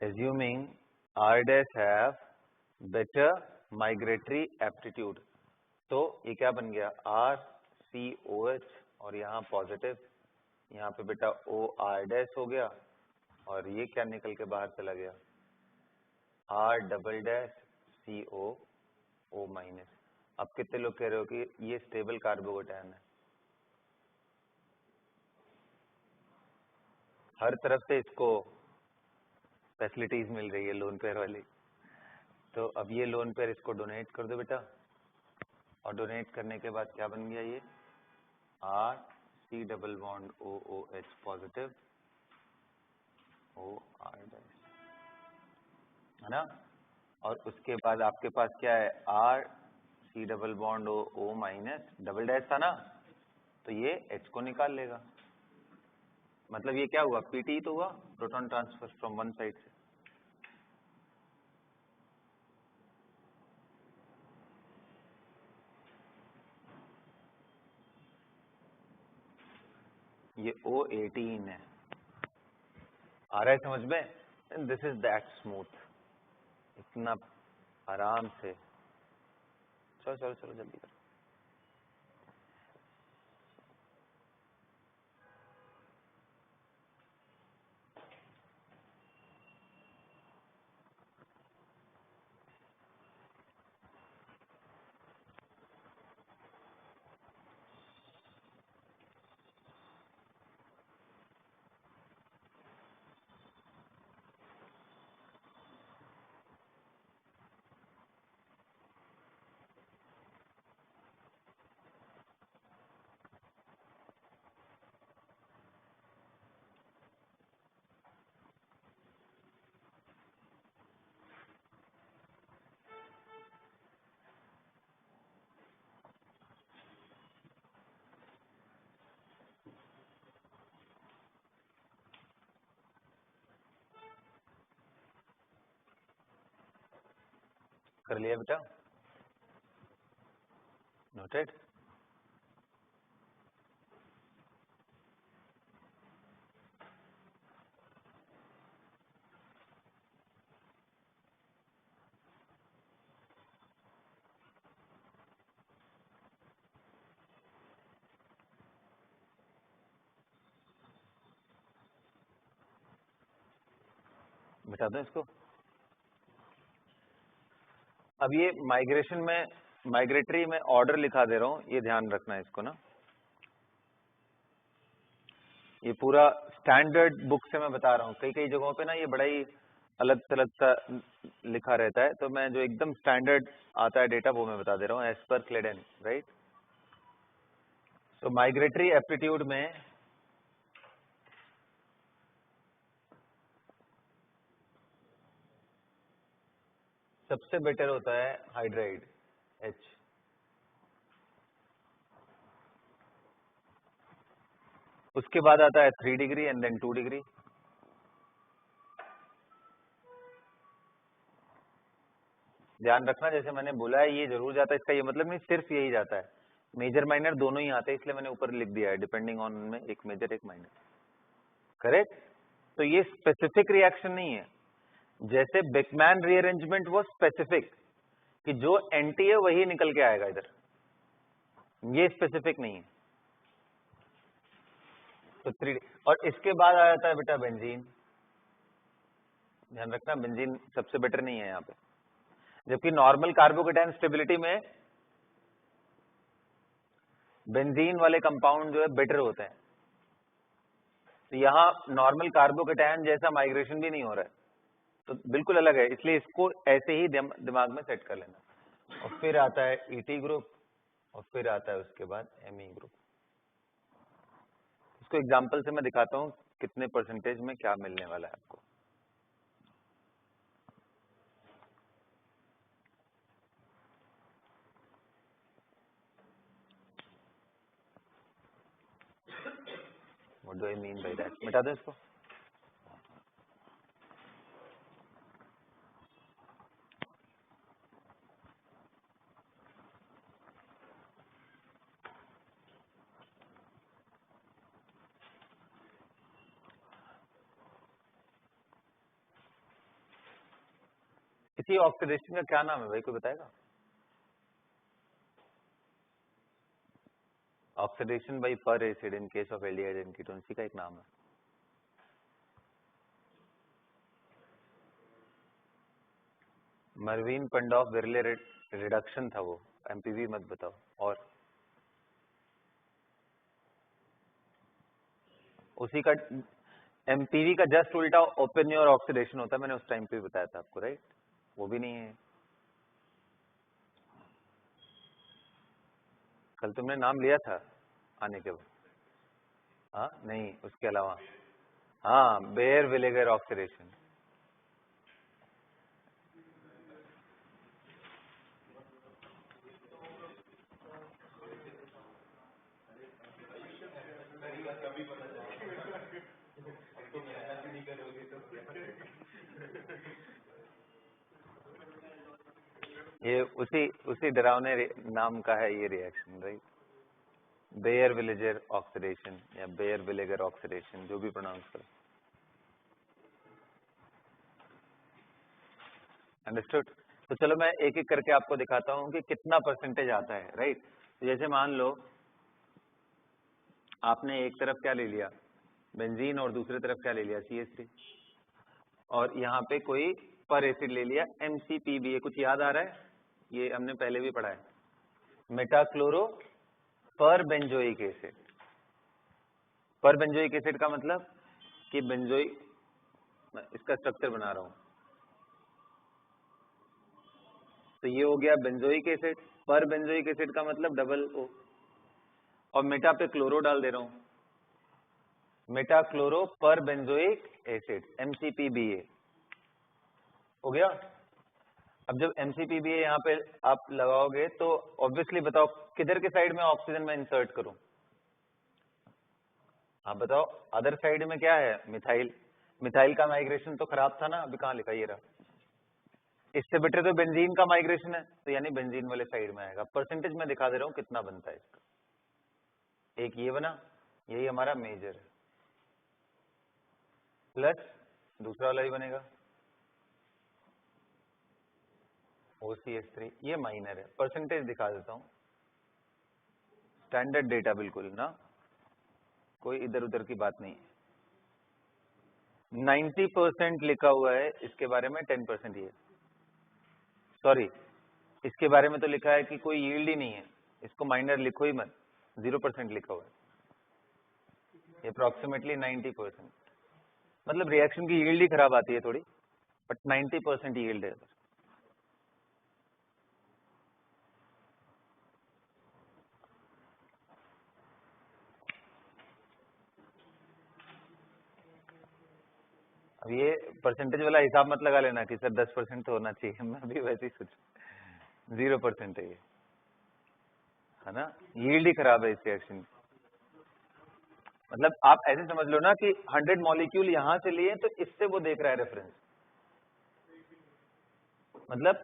assuming R- have better migratory aptitude। तो ये क्या बन गया? RCOH, और यहाँ पॉजिटिव, यहाँ पे बेटा OR- हो गया, और ये क्या निकल के बाहर चला गया? R-COO-। अब कितने लोग कह रहे हो कि ये स्टेबल कार्बोकेटायन है? हर तरफ से इसको फैसिलिटीज मिल रही है लोन पेयर वाली। तो अब ये लोन पेयर इसको डोनेट कर दो बेटा, और डोनेट करने के बाद क्या बन गया? ये RC double bond OOH positive OR-, है ना। और उसके बाद आपके पास क्या है? RC double bond O- double dash था ना, तो ये H को निकाल लेगा। मतलब ये क्या हुआ? PT तो हुआ, proton transfer from one side से। ये O18 है, आ रहा है समझ में? दिस इज दैट स्मूथ, इतना आराम से। चलो चलो चलो जल्दी करो। कर लिया बेटा, नोटेड। मिटा दो इसको। अब ये माइग्रेशन में, माइग्रेटरी में ऑर्डर लिखा दे रहा हूं, ये ध्यान रखना है इसको ना। ये पूरा स्टैंडर्ड बुक से मैं बता रहा हूँ, कई कई जगहों पे ना ये बड़ा ही अलग थलग सा लिखा रहता है, तो मैं जो एकदम स्टैंडर्ड आता है डेटा वो मैं बता दे रहा हूँ, एज पर क्लेडेन, राइट। सो माइग्रेटरी एप्टीट्यूड में सबसे बेटर होता है हाइड्राइड H। उसके बाद आता है 3 डिग्री एंड देन 2 डिग्री। ध्यान रखना, जैसे मैंने बोला है ये जरूर जाता है, इसका ये मतलब नहीं सिर्फ यही जाता है, मेजर माइनर दोनों ही आते हैं, इसलिए मैंने ऊपर लिख दिया है डिपेंडिंग ऑन में एक मेजर एक माइनर, करेक्ट। तो ये स्पेसिफिक रिएक्शन नहीं है, जैसे बेकमैन रीअरेंजमेंट वो स्पेसिफिक कि जो एंटी है वही निकल के आएगा इधर, ये स्पेसिफिक नहीं है। तो 3 और इसके बाद आ जाता है बेटा बेंजीन। ध्यान रखना बेंजीन सबसे बेटर नहीं है यहाँ पे, जबकि नॉर्मल कार्बोकेटाइन स्टेबिलिटी में बेंजीन वाले कंपाउंड जो है बेटर होते हैं। तो यहाँ नॉर्मल कार्बोकेटाइन जैसा माइग्रेशन भी नहीं हो रहा है, तो बिल्कुल अलग है, इसलिए इसको ऐसे ही दिमाग में सेट कर लेना। और फिर आता है ईटी ग्रुप और फिर आता है उसके बाद एमई ग्रुप। इसको एग्जांपल से मैं दिखाता हूँ कितने परसेंटेज में क्या मिलने वाला है आपको। What do I mean by that? मिटा दो इसको। इसी ऑक्सीडेशन का क्या नाम है भाई, कोई बताएगा? Oxidation bye per acid in case of aldehyde and ketone, इसी का एक नाम है। मरवीन पंडॉफ विरले रिडक्शन था वो, एमपीवी मत बताओ। और उसी का एमपीवी का जस्ट उल्टा ओपन योर ऑक्सीडेशन होता है, मैंने उस टाइम पे भी बताया था आपको, राइट। वो भी नहीं है। कल तुमने नाम लिया था आने के बाद? हाँ नहीं, उसके अलावा हाँ बेयर विनेगर ऑक्सीडेशन। ये उसी डरावने नाम का है ये रिएक्शन, राइट। बेयर विनेगर ऑक्सीडेशन या बेयर विनेगर ऑक्सीडेशन, जो भी प्रोनाउंस करो। अंडरस्टूड। तो चलो मैं एक एक करके आपको दिखाता हूँ कि कितना परसेंटेज आता है, राइट। तो जैसे मान लो आपने एक तरफ क्या ले लिया बेंजीन और दूसरी तरफ क्या ले लिया CH3, और यहाँ पे कोई पर एसिड ले लिया MCPBA। कुछ याद आ रहा है? ये हमने पहले भी पढ़ा है, मेटाक्लोरो पर बेंजोइक एसिड। पर बेंजोइक एसिड का मतलब कि बेंजोइक, इसका स्ट्रक्चर बना रहा हूं, तो ये हो गया बेंजोइक एसिड। पर बेंजोइक एसिड का मतलब डबल O, और मेटा पे क्लोरो डाल दे रहा हूं, मेटाक्लोरो पर बेंजोइक एसिड MCPBA हो गया। अब जब MCPBA यहाँ पे आप लगाओगे तो ऑब्वियसली बताओ किधर के साइड में ऑक्सीजन में इंसर्ट करूं? आप बताओ, अदर साइड में क्या है? मिथाइल। मिथाइल का माइग्रेशन तो खराब था ना, अभी कहाँ लिखा, ये रहा। इससे बेटर तो बेंजीन का माइग्रेशन है, तो यानी बेंजीन वाले साइड में आएगा। परसेंटेज में दिखा दे रहा हूं कितना बनता है इसका। एक ये बना, यही हमारा मेजर है, प्लस दूसरा वाला ही बनेगा OCH3, ये माइनर है। परसेंटेज दिखा देता हूं, स्टैंडर्ड डेटा बिल्कुल ना, कोई इधर उधर की बात नहीं है। 90% लिखा हुआ है, इसके बारे में 10% ही है। सॉरी, इसके बारे में तो लिखा है कि कोई यील्ड ही नहीं है, इसको माइनर लिखो ही मत, 0% लिखा हुआ है। अप्रोक्सीमेटली 90%, मतलब रिएक्शन की यील्ड ही खराब आती है थोड़ी, बट 90% यील्ड है। अब ये परसेंटेज वाला हिसाब मत लगा लेना कि सर 10% तो होना चाहिए, मैं भी वैसे ही सोच, 0% है ये, है ना। यील्ड ही खराब है इस रिएक्शन की। मतलब आप ऐसे समझ लो ना कि 100 मॉलिक्यूल यहां से लिए तो इससे वो देख रहा है रेफरेंस, मतलब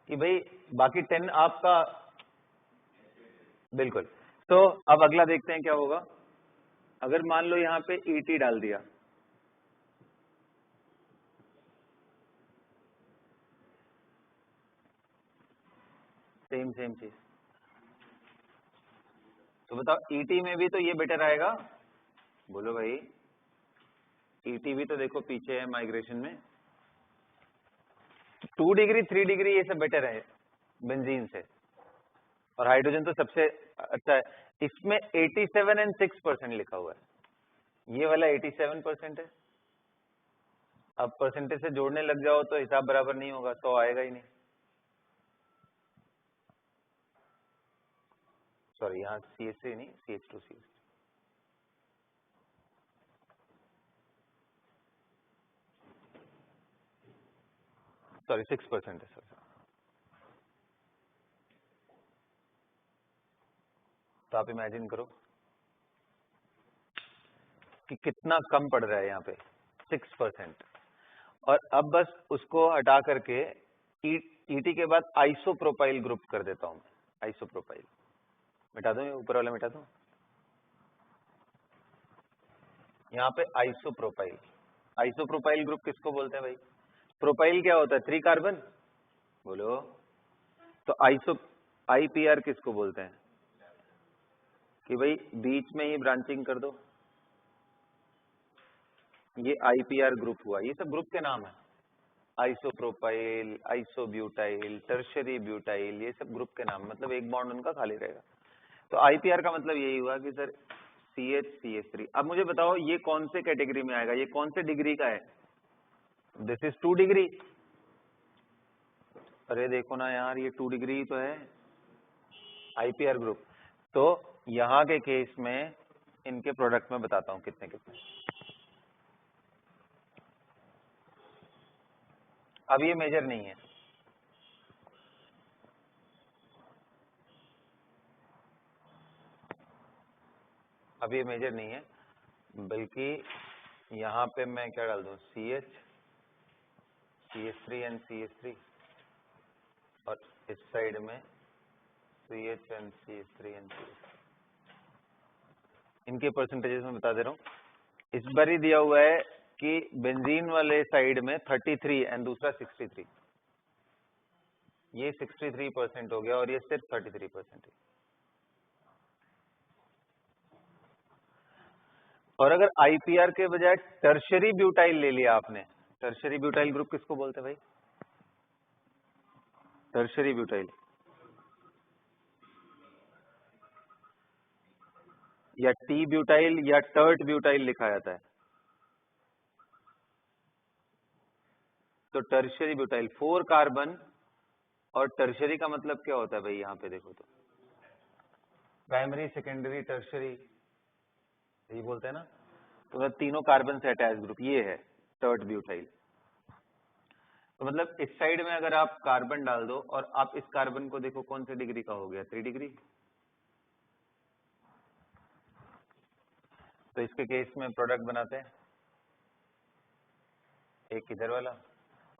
कि भाई बाकी 10 आपका, बिल्कुल। तो अब अगला देखते हैं क्या होगा। अगर मान लो यहां पे ET डाल दिया, सेम चीज, तो बताओ ET में भी तो ये बेटर आएगा, बोलो भाई। ET भी तो देखो पीछे है माइग्रेशन में, 2 डिग्री 3 डिग्री ये सब बेटर है बेंजीन से, और हाइड्रोजन तो सबसे अच्छा है। इसमें 87 एंड 6% लिखा हुआ है, ये वाला 87% है। अब परसेंटेज से जोड़ने लग जाओ तो हिसाब बराबर नहीं होगा, 100 आएगा ही नहीं। सॉरी, यहाँ CH3 नहीं, CH2 सॉरी 6% है सर। तो आप इमेजिन करो कि कितना कम पड़ रहा है यहाँ पे, 6%। और अब बस उसको हटा करके ET के बाद आइसोप्रोपाइल ग्रुप कर देता हूँ। आइसोप्रोपाइल मिटा दूं, ऊपर वाला मिटा दूं, यहाँ पे आइसोप्रोपाइल। आइसोप्रोपाइल ग्रुप किसको बोलते हैं भाई? प्रोपाइल क्या होता है? 3 कार्बन, बोलो। तो IPR किसको बोलते हैं? कि भाई बीच में ही ब्रांचिंग कर दो, ये IPR ग्रुप हुआ। ये सब ग्रुप के नाम है, आइसोप्रोपाइल, आइसोब्यूटाइल, टर्शरी ब्यूटाइल, ये सब ग्रुप के नाम, मतलब एक बॉन्ड उनका खाली रहेगा। तो IPR का मतलब यही हुआ कि सर CH3। अब मुझे बताओ ये कौन से कैटेगरी में आएगा, ये कौन से डिग्री का है? This is 2 degree. अरे देखो ना यार, ये 2 डिग्री तो है IPR ग्रुप। तो यहाँ के केस में इनके प्रोडक्ट में बताता हूँ कितने कितने। अब ये मेजर नहीं है, अब ये मेजर नहीं है, बल्कि यहाँ पे मैं क्या डाल दूं, CH3 एंड CH3, और इस साइड में CH and CH3 and CH3। इनके परसेंटेजेस में बता दे रहा हूँ। इस बार ही दिया हुआ है कि बेंजीन वाले साइड में 33 एंड दूसरा 63, ये 63% हो गया और ये सिर्फ 33% है। और अगर IPR के बजाय टर्शरी ब्यूटाइल ले लिया आपने, टर्शरी ब्यूटाइल ग्रुप किसको बोलते हैं भाई? टर्शरी ब्यूटाइल या T ब्यूटाइल या टर्ट ब्यूटाइल लिखा जाता है। तो टर्शरी ब्यूटाइल 4 कार्बन, और टर्शरी का मतलब क्या होता है भाई? यहाँ पे देखो तो प्राइमरी, सेकेंडरी, टर्शरी, यही बोलते हैं ना। तो तीनों कार्बन से अटैच ग्रुप ये है टर्ट ब्यूटाइल। तो मतलब इस साइड में अगर आप कार्बन डाल दो और आप इस कार्बन को देखो कौन से डिग्री का हो गया, 3 डिग्री। तो इसके केस में प्रोडक्ट बनाते हैं, एक इधर वाला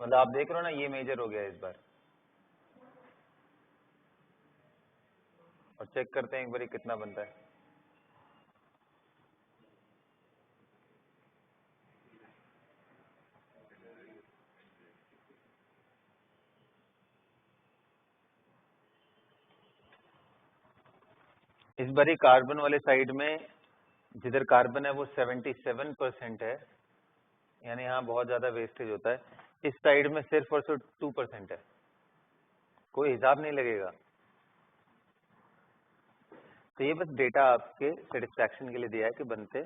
मतलब आप देख रहे हो ना, ये मेजर हो गया इस बार, और चेक करते हैं एक बार कितना बनता है। इस बार कार्बन वाले साइड में जिधर कार्बन है वो 77% है, यानी यहाँ बहुत ज्यादा वेस्टेज होता है। इस साइड में सिर्फ और सिर्फ 2% है, कोई हिसाब नहीं लगेगा। तो ये बस डेटा आपके सेटिस्फैक्शन के लिए दिया है कि बनते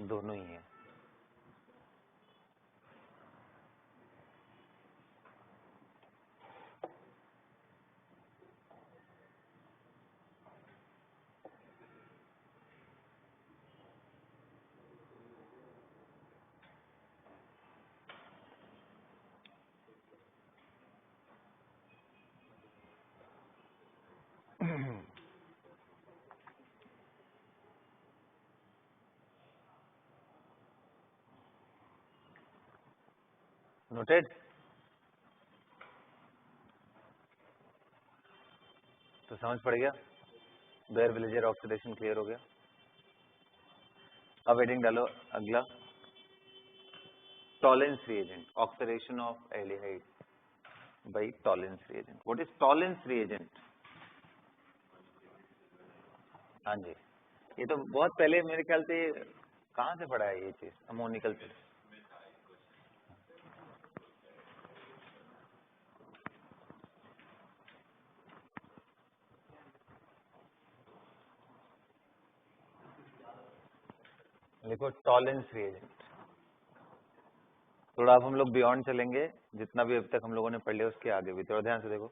दोनों ही हैं। नोटेड। तो समझ पड़ गया, बेयर विलेजर ऑक्सीडेशन क्लियर हो गया। अब हेडिंग डालो अगला, Tollens reagent, oxidation of aldehyde by Tollens reagent. What is Tollens reagent? हाँ जी, ये तो बहुत पहले मेरे ख्याल से कहाँ से पढ़ा है ये चीज, अमोनिकल से। देखो टॉलेंस रिएजेंट, थोड़ा अब हम लोग बियॉन्ड चलेंगे, जितना भी अभी तक हम लोगों ने पढ़ लिया उसके आगे भी थोड़ा ध्यान से देखो।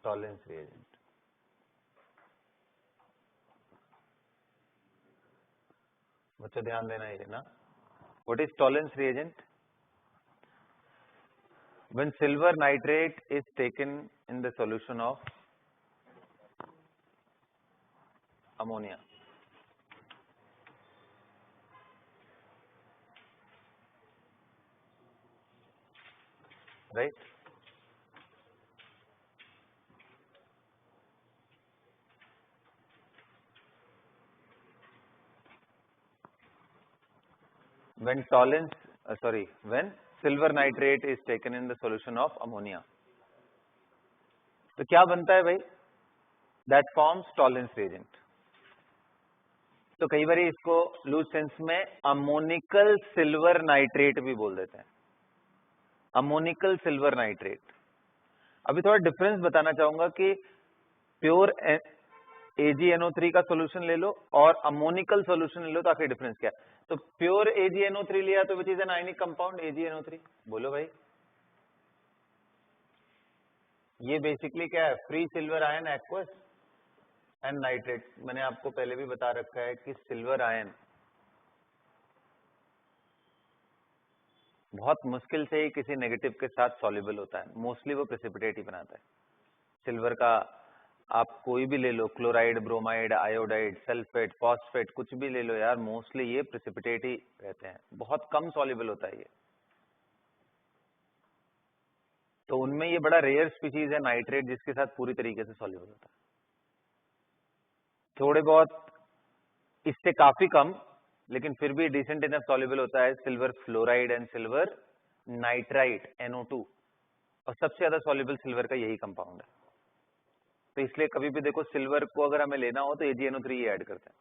टॉलेंस रिएजेंट, बच्चों ध्यान देना ये ना। What is Tollens reagent? When silver nitrate is taken in the solution of ammonia, right? When when silver nitrate is taken in the solution of ammonia, तो क्या बनता है भाई? That forms tolerance reagent. तो कई बार इसको लूज सेंस में ammoniacal silver nitrate भी बोल देते हैं, अमोनिकल सिल्वर नाइट्रेट। अभी थोड़ा डिफरेंस बताना चाहूंगा कि प्योर AgNO3 का सोल्यूशन ले लो और अमोनिकल सोल्यूशन ले लो, तो आखिर डिफरेंस क्या है? तो प्योर AgNO3 लिया तो which is an ionic compound AgNO3, बोलो भाई। ये बेसिकली क्या है? Free silver ion aqueous and nitrate. मैंने आपको पहले भी बता रखा है कि सिल्वर आयन बहुत मुश्किल से ही किसी नेगेटिव के साथ सॉल्युबल होता है, मोस्टली वो प्रेसिपिटेट ही बनाता है। सिल्वर का आप कोई भी ले लो, chloride, bromide, iodide, sulphate, phosphate, कुछ भी ले लो यार, मोस्टली ये प्रेसिपिटेट ही रहते हैं, बहुत कम सॉल्युबल होता है ये। तो उनमें ये बड़ा रेयर स्पीशीज है नाइट्रेट, जिसके साथ पूरी तरीके से सॉल्युबल होता है। थोड़े बहुत इससे काफी कम, लेकिन फिर भी डिसेंट इनफ सॉल्युबल होता है silver fluoride and silver nitrite NO2, और सबसे ज्यादा सॉल्युबल सिल्वर का यही कंपाउंड है। तो इसलिए कभी भी देखो सिल्वर को अगर हमें लेना हो तो AgNO3 ही ऐड करते हैं।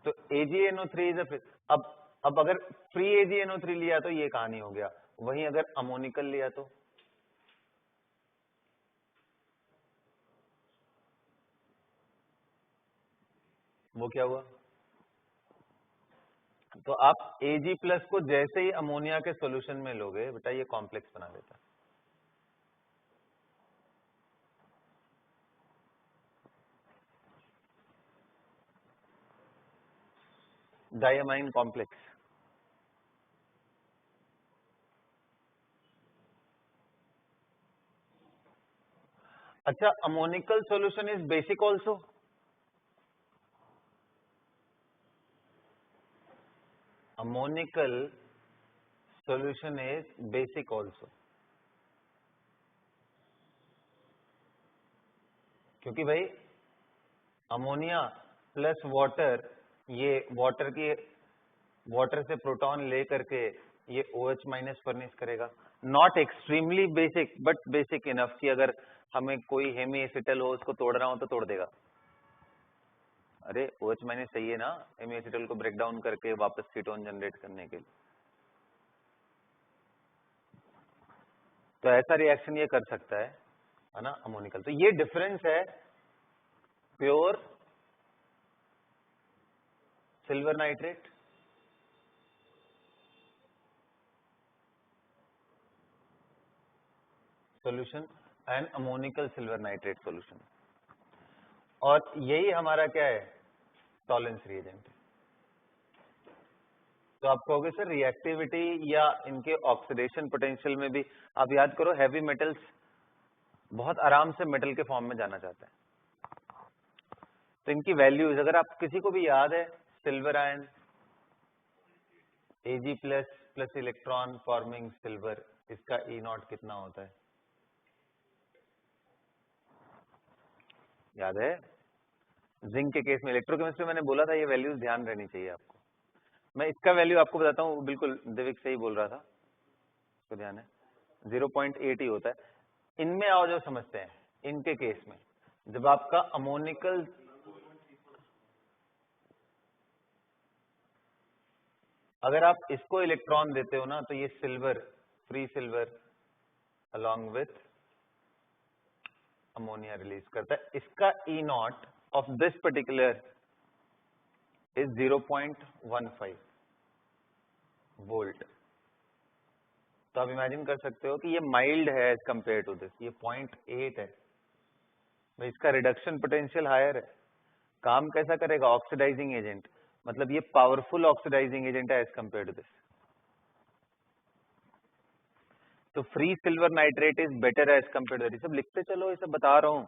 तो AgNO3 इज अब अगर फ्री AgNO3 लिया तो ये कहानी हो गया, वहीं अगर अमोनिकल लिया तो वो क्या हुआ? तो आप Ag+ को जैसे ही अमोनिया के सॉल्यूशन में लोगे बेटा, ये कॉम्प्लेक्स बना देता है। Diamine complex. अच्छा, ammoniacal solution is basic also? अमोनिकल solution is basic also, क्योंकि भाई अमोनिया प्लस वाटर, ये वाटर से प्रोटॉन ले करके ये OH माइनस फर्निश करेगा। Not extremely basic but basic enough कि अगर हमें कोई हेमी एसिटल हो उसको तोड़ रहा हो तो तोड़ देगा। अरे OH माइनस चाहिए ना हेमी एसिटल को ब्रेक डाउन करके वापस कीटोन जनरेट करने के लिए। तो ऐसा रिएक्शन ये कर सकता है ना अमोनिकल। तो ये डिफरेंस है pure silver nitrate solution and ammoniacal silver nitrate solution. और यही हमारा क्या है टॉलरेंस रिएजेंट। तो आप कहोगे सर रिएक्टिविटी या इनके ऑक्सीडेशन पोटेंशियल में भी आप याद करो, हैवी मेटल्स बहुत आराम से मेटल के फॉर्म में जाना चाहते हैं। तो इनकी वैल्यूज अगर आप किसी को भी याद है, silver ion Ag plus electron forming silver, इसका E0 कितना होता है याद है? जिंक के केस में इलेक्ट्रोकेमिस्ट्री मैंने बोला था ये वैल्यूज ध्यान रहनी चाहिए आपको। मैं इसका वैल्यू आपको बताता हूँ, बिल्कुल दिविक सही बोल रहा था, तो ध्यान है 0.8 ही होता है। इनमें आओ जो समझते हैं, इनके केस में जब आपका अमोनिकल अगर आप इसको इलेक्ट्रॉन देते हो ना तो ये silver free silver along with ammonia release करता है। इसका E0 of this particular is 0.15 volt. तो आप इमेजिन कर सकते हो कि ये माइल्ड है एज कंपेयर टू दिस, ये 0.8 है। भाई इसका रिडक्शन पोटेंशियल हायर है। काम कैसा करेगा? ऑक्सीडाइजिंग एजेंट, मतलब ये पावरफुल ऑक्सीडाइजिंग एजेंट है एज कंपेयर टू दिस। तो free silver nitrate is better as compare to this. सब लिखते चलो, ये सब बता रहा हूं।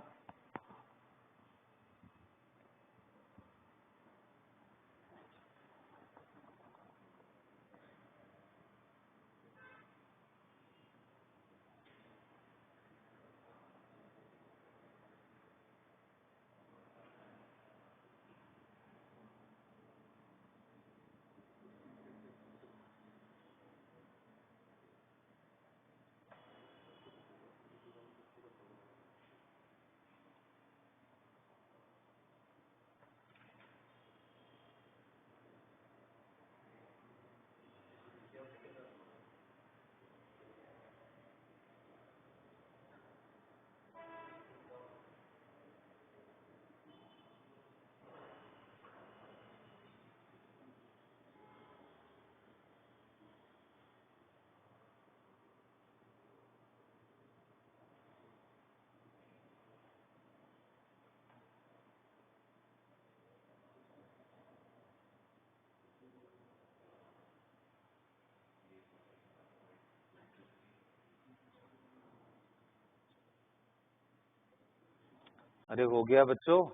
अरे हो गया बच्चों?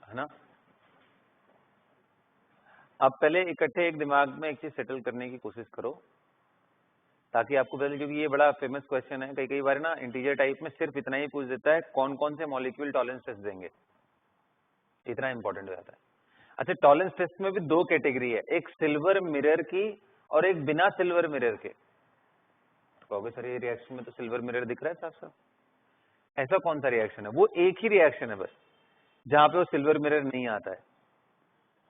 है ना? आप पहले इकट्ठे एक दिमाग में एक चीज सेटल करने की कोशिश करो ताकि आपको पता चले, क्योंकि ये बड़ा फेमस क्वेश्चन है। कई बार ना इंटीजर टाइप में सिर्फ इतना ही पूछ देता है कौन कौन से मॉलिक्यूल टॉलरेंस टेस्ट देंगे, इतना इंपॉर्टेंट हो जाता है। अच्छा, टॉलरेंस टेस्ट में भी दो कैटेगरी है, एक सिल्वर मिरर की और एक बिना सिल्वर मिरर के। तो कहोगे सर ये रिएक्शन में तो सिल्वर मिरर दिख रहा है साफ साफ। ऐसा कौन सा रिएक्शन है? वो एक ही रिएक्शन है बस जहां पे वो सिल्वर मिरर नहीं आता है।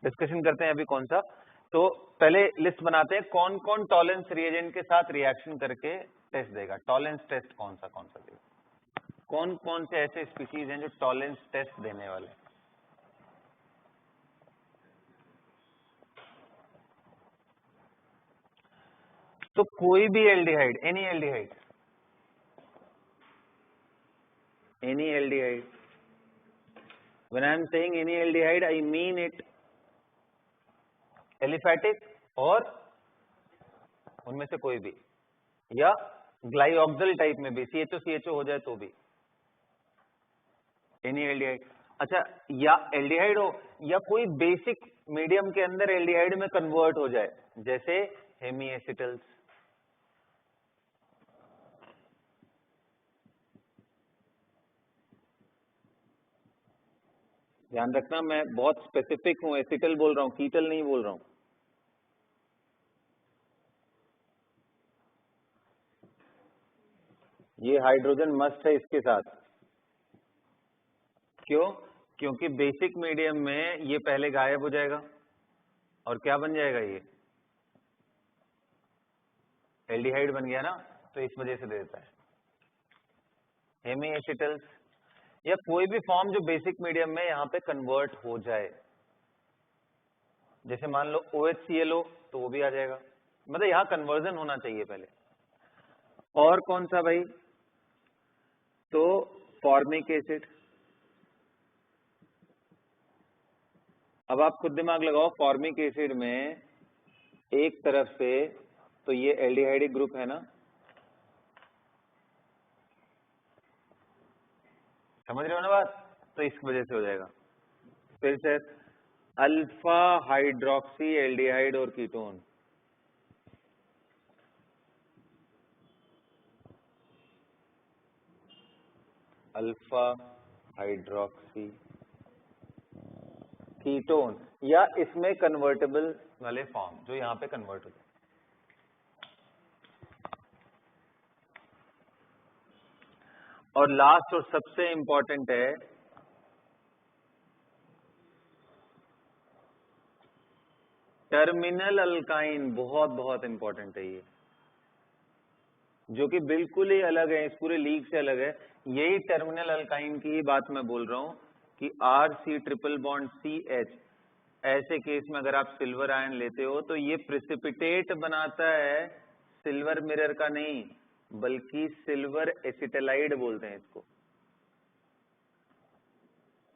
डिस्कशन करते हैं अभी कौन सा। तो पहले लिस्ट बनाते हैं कौन कौन टॉलरेंस रिएजेंट के साथ रिएक्शन करके टेस्ट देगा। टॉलरेंस टेस्ट कौन सा देगा? कौन कौन से ऐसे स्पीशीज हैं जो टॉलरेंस टेस्ट देने वाले? तो कोई भी aldehyde, any aldehyde, any aldehyde. When I am saying any aldehyde, I mean it aliphatic और उनमें से कोई भी, या ग्लाइऑक्सल टाइप में भी, CHO हो जाए तो भी एनी एल्डिहाइड। अच्छा, या एल्डिहाइड हो या कोई बेसिक मीडियम के अंदर एल्डिहाइड में कन्वर्ट हो जाए, जैसे हेमीएसिटल्स। ध्यान रखना, मैं बहुत स्पेसिफिक हूं, एसिटल बोल रहा हूं, कीटल नहीं बोल रहा हूं। ये हाइड्रोजन मस्ट है इसके साथ। क्यों? क्योंकि बेसिक मीडियम में ये पहले गायब हो जाएगा और क्या बन जाएगा, ये एल्डिहाइड बन गया ना, तो इस वजह से दे देता है। हेमीएसिटल्स या कोई भी फॉर्म जो बेसिक मीडियम में यहाँ पे कन्वर्ट हो जाए, जैसे मान लो OHClO, तो वो भी आ जाएगा। मतलब यहाँ कन्वर्जन होना चाहिए पहले। और कौन सा भाई? तो फॉर्मिक एसिड। अब आप खुद दिमाग लगाओ, फॉर्मिक एसिड में एक तरफ से तो ये एल्डिहाइडिक ग्रुप है ना, समझ रहे हो ना बात? तो इस वजह से हो जाएगा। फिर से अल्फा हाइड्रोक्सी एल्डिहाइड और कीटोन, अल्फा हाइड्रोक्सी कीटोन, या इसमें कन्वर्टेबल वाले फॉर्म जो यहाँ पे कन्वर्ट हो जाए। और लास्ट और सबसे इंपॉर्टेंट है टर्मिनल अल्काइन। बहुत बहुत इंपॉर्टेंट है ये, जो कि बिल्कुल ही अलग है, इस पूरे लीग से अलग है। यही टर्मिनल अल्काइन की ही बात मैं बोल रहा हूं कि RC ट्रिपल बॉन्ड CH, ऐसे केस में अगर आप सिल्वर आयन लेते हो तो ये प्रिसिपिटेट बनाता है, सिल्वर मिरर का नहीं, बल्कि सिल्वर एसिटेलाइड बोलते हैं इसको,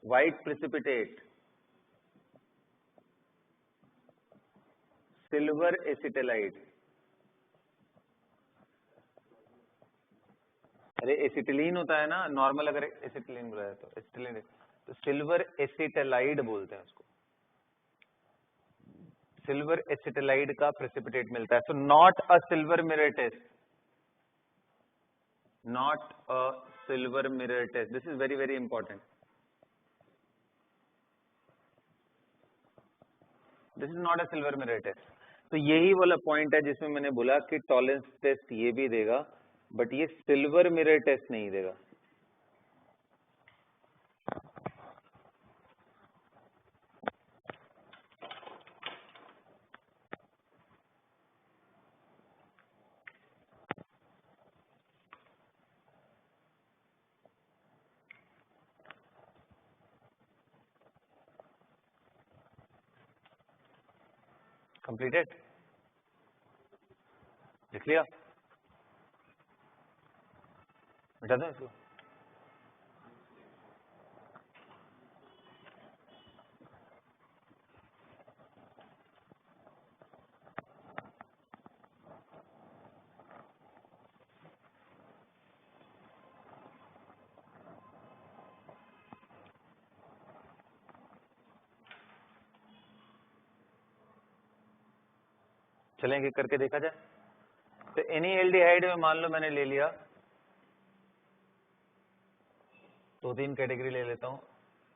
व्हाइट प्रिसिपिटेट, सिल्वर एसिटेलाइड। अरे एसिटिलीन होता है ना नॉर्मल, अगर एसिटिलीन बोला जाए तो एसिटिलीन, तो सिल्वर एसिटेलाइड बोलते हैं उसको, सिल्वर एसिटेलाइड का प्रेसिपिटेट मिलता है। So not a silver mirror test, not a silver mirror test, this is very very important, this is not a silver mirror test. तो यही वाला पॉइंट है जिसमें मैंने बोला कि टॉलरेंस टेस्ट ये भी देगा, बट ये सिल्वर मिरर टेस्ट नहीं देगा। कंप्लीटेड, लिख लिया, मिटा दो इसको। चलें एक करके देखा जाए। तो एनी एल्डिहाइड में मान लो मैंने ले लिया, दो तीन कैटेगरी ले लेता हूं,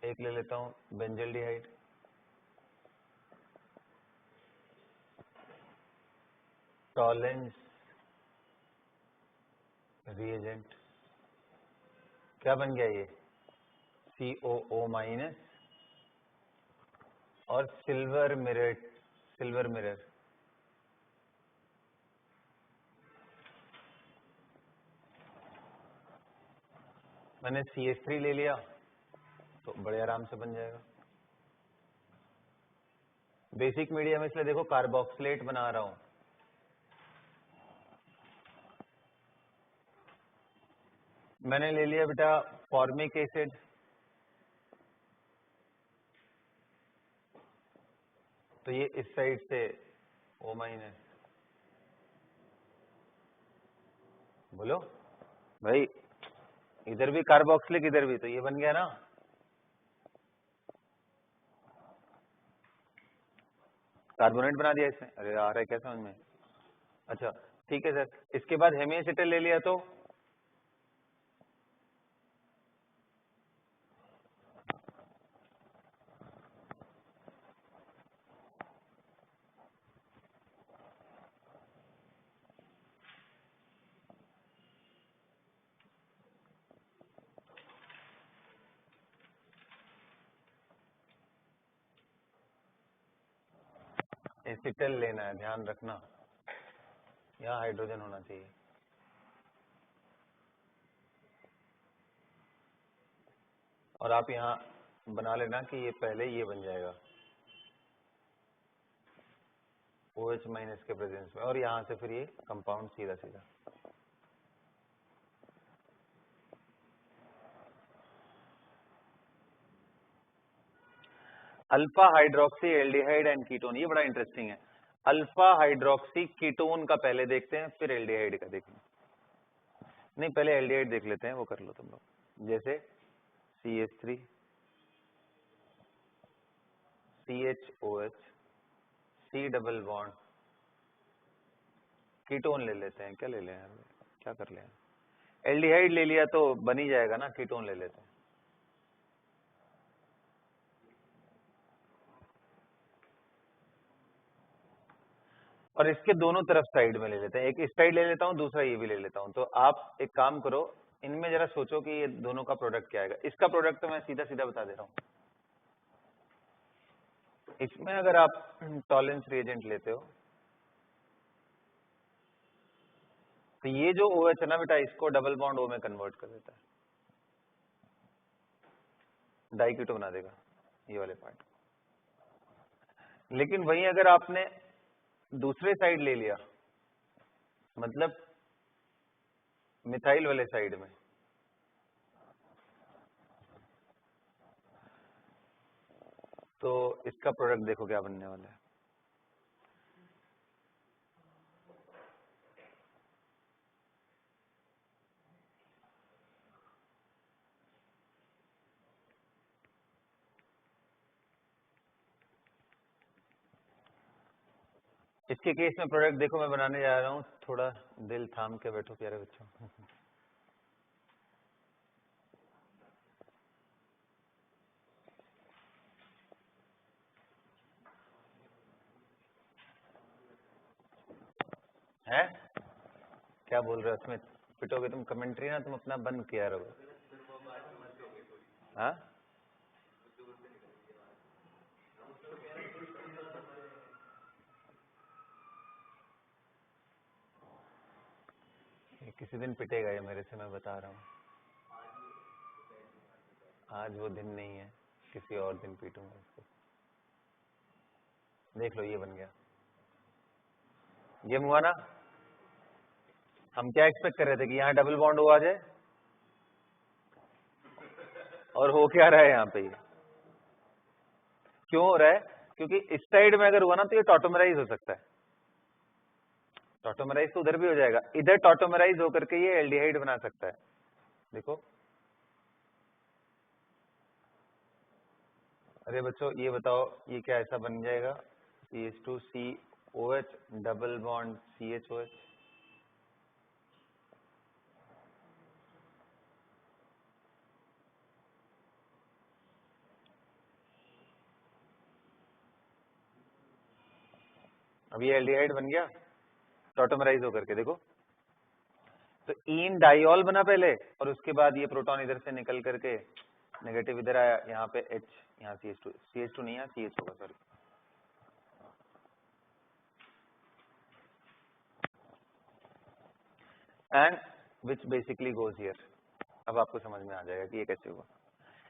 एक ले लेता हूं बेंजल्डिहाइड, टॉलेंस रिएजेंट, क्या बन गया ये COO- और सिल्वर मिरर, सिल्वर मिरर, मैंने CH3 ले लिया तो बड़े आराम से बन जाएगा। बेसिक मीडियम इसलिए देखो कार्बोक्सिलेट बना रहा हूं, मैंने ले लिया बेटा फॉर्मिक एसिड, तो ये इस साइड से O-, बोलो भाई, इधर भी कार्बोक्सिलिक इधर भी, तो ये बन गया ना। कार्बोनेट बना दिया इसने, अरे आ रहा है क्या समझ में? अच्छा ठीक है सर, इसके बाद हेमीएसिटल ले लिया तो एसिटल लेना है, ध्यान रखना यहाँ हाइड्रोजन होना चाहिए। और आप यहाँ बना लेना कि ये पहले ये बन जाएगा OH- के प्रेजेंस में, और यहाँ से फिर ये कंपाउंड सीधा सीधा। Alpha hydroxy aldehyde and ketone, ये बड़ा इंटरेस्टिंग है। अल्फा हाइड्रोक्सी कीटोन का पहले देखते हैं, फिर एल्डिहाइड का देखेंगे। नहीं पहले एल्डिहाइड देख लेते हैं, वो कर लो तुम लोग। जैसे CH3 CHOH C double bond, ketone ले लेते हैं, क्या ले लें, क्या कर लें, एल्डिहाइड ले लिया तो बन ही जाएगा ना, कीटोन ले लेते हैं। और इसके दोनों तरफ साइड में ले लेते हैं, एक इस साइड ले लेता हूँ, दूसरा ये भी ले लेता हूँ। तो आप एक काम करो, इनमें जरा सोचो कि ये दोनों का प्रोडक्ट क्या आएगा। इसका प्रोडक्ट तो मैं सीधा सीधा बता दे रहा हूँ। इसमें अगर आप टॉलेंस रिएजेंट लेते हो तो ये जो OH है ना बेटा, इसको डबल बॉन्ड O में कन्वर्ट कर देता है, डाइकीटो बना देगा ये वाले पार्ट। लेकिन वहीं अगर आपने दूसरे साइड ले लिया, मतलब मिथाइल वाले साइड में, तो इसका प्रोडक्ट देखो क्या बनने वाला है। इसके केस में प्रोडक्ट देखो मैं बनाने जा रहा हूँ, थोड़ा दिल थाम के बैठो प्यारे बच्चों। है क्या बोल रहे हो स्मिथ, पिटोगे तुम, कमेंट्री ना तुम अपना बंद किया रहो। हाँ किसी दिन पिटेगा ये मेरे से, मैं बता रहा हूँ। आज वो दिन नहीं है, किसी और दिन पीटूंगा इसको। देख लो ये बन गया, ये हुआ ना। हम क्या एक्सपेक्ट कर रहे थे कि यहाँ डबल बॉन्ड हो आ जाए, और हो क्या रहा है यहाँ पे, ये क्यों हो रहा है? क्योंकि इस साइड में अगर हुआ ना तो ये टॉटोमराइज हो सकता है। टॉटोमराइज तो उधर भी हो जाएगा, इधर टॉटोमराइज होकर के ये एल्डिहाइड बना सकता है। देखो अरे बच्चों ये बताओ, ये क्या ऐसा बन जाएगा CH2COH डबल बॉन्ड CHOH। अब ये एल्डिहाइड बन गया टॉटोमराइज होकर के, देखो तो इन डाइऑल बना पहले, और उसके बाद ये प्रोटॉन इधर से निकल करके नेगेटिव इधर आया, यहाँ पे H, यहाँ CH2 नहीं है, CH होगा sorry. And which basically goes here, अब आपको समझ में आ जाएगा कि ये कैसे हुआ।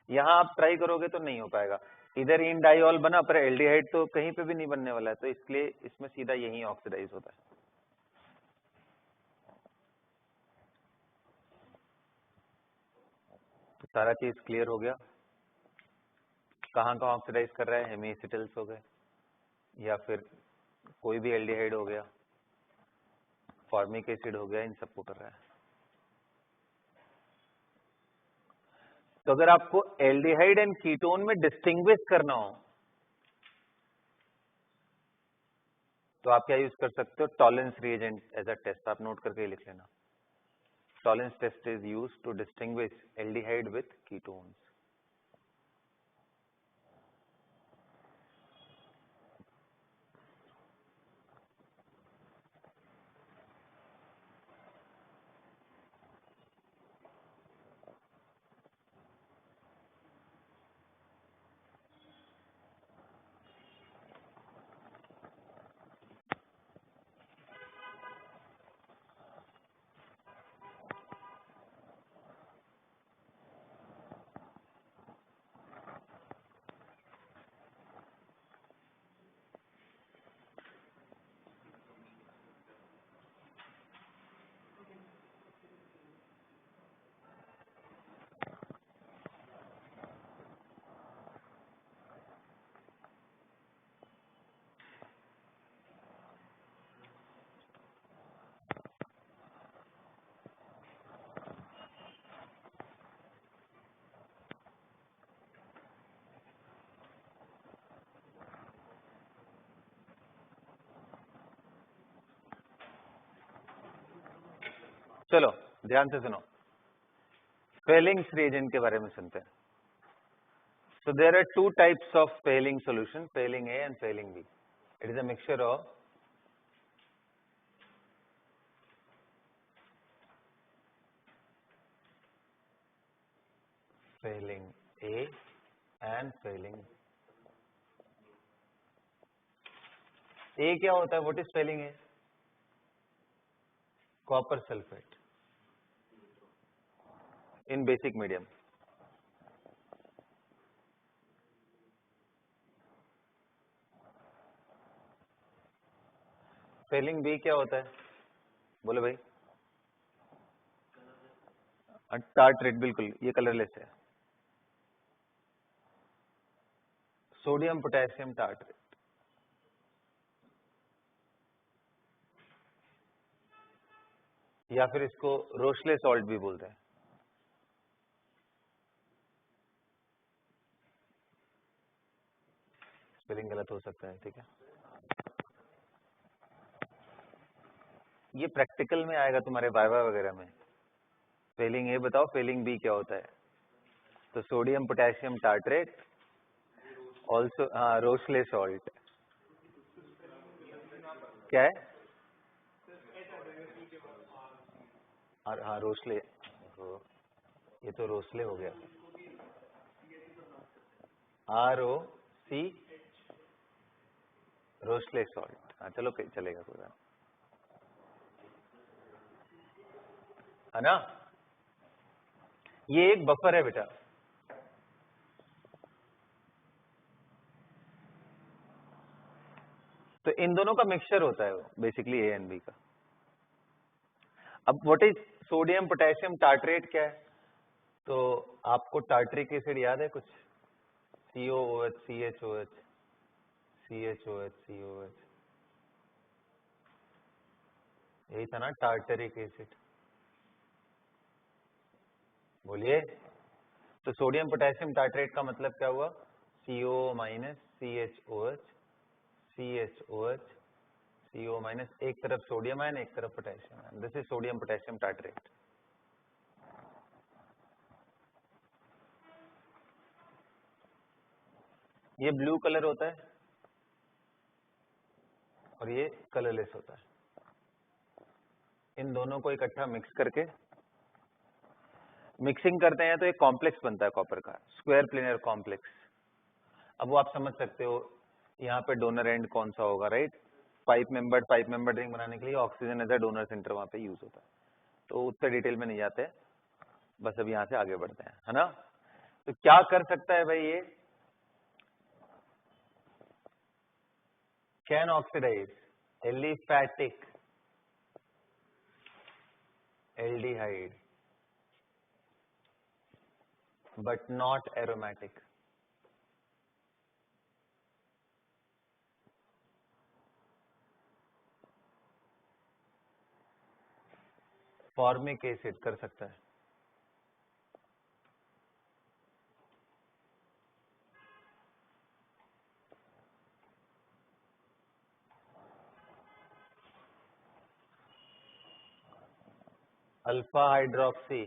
यहाँ आप ट्राई करोगे तो नहीं हो पाएगा, इधर इन डाइऑल बना पर एल्डिहाइड तो कहीं पे भी नहीं बनने वाला है, तो इसलिए इसमें सीधा यही ऑक्सीडाइज होता है। तो सारा चीज क्लियर हो गया। कहाँ ऑक्सीडाइज कर रहा है, हेमीएसिटिल्स हो गए या फिर कोई भी एल्डिहाइड हो गया, फॉर्मिक एसिड हो गया, इन सबको कर रहा है। तो अगर आपको एल्डिहाइड एंड कीटोन में डिस्टिंग्विश करना हो तो आप क्या यूज कर सकते हो, Tollens reagent as a test. आप नोट करके लिख लेना, Tollens test is used to distinguish aldehyde with ketones. चलो ध्यान से सुनो, फेलिंग्स रिएजेंट के बारे में सुनते हैं। So there are two types of Fehling solution, Fehling A and Fehling B. It is a mixture of Fehling A and Fehling B. A क्या होता है? What is Fehling A? Copper sulfate in basic medium. Fehling B क्या होता है? बोलो भाई। Tartrate, बिल्कुल, ये कलरलेस है, सोडियम पोटेशियम टार्ट्रेट। या फिर इसको रोशले सॉल्ट भी बोलते हैं। स्पेलिंग गलत हो सकता है, ठीक है, ये प्रैक्टिकल में आएगा तुम्हारे वाइवा वगैरह में। फेलिंग ए बताओ, फेलिंग बी क्या होता है? तो सोडियम पोटेशियम टार्ट्रेट, ऑल्सो हाँ रोशले सॉल्ट। क्या है? हाँ रोशले, ये तो रोशले हो गया, ROC, रोशले सॉल्ट। हाँ चलो चलेगा, कोई बात है ना। ये एक बफर है बेटा, तो इन दोनों का मिक्सचर होता है बेसिकली ए एंड बी का। अब what is sodium potassium tartrate क्या है? तो आपको टार्ट्रिक एसिड याद है कुछ? COOH, CHOH, CHOH, COH, यही था ना टार्टरिक एसिड, बोलिए। तो सोडियम पोटेशियम टार्ट्रेट का मतलब क्या हुआ? CO minus CHOH, CHOH, CO minus, एक तरफ सोडियम आयन एक तरफ potassium ion, this is sodium potassium tartrate. ये ब्लू कलर होता है और ये कलरलेस होता है। इन दोनों को इकट्ठा मिक्स करके मिक्सिंग करते हैं तो एक कॉम्प्लेक्स बनता है कॉपर का, स्क्वायर प्लेनर कॉम्प्लेक्स। अब वो आप समझ सकते हो यहाँ पे डोनर एंड कौन सा होगा, राइट? पाइप मेंबर रिंग बनाने के लिए oxygen as a donor centre वहां पे यूज होता है, तो उतने डिटेल में नहीं जाते। बस अब यहां से आगे बढ़ते हैं, है ना। तो क्या कर सकता है भाई ये, can oxidise aliphatic aldehyde but not aromatic. Formic acid कर सकता है। अल्फा हाइड्रोक्सी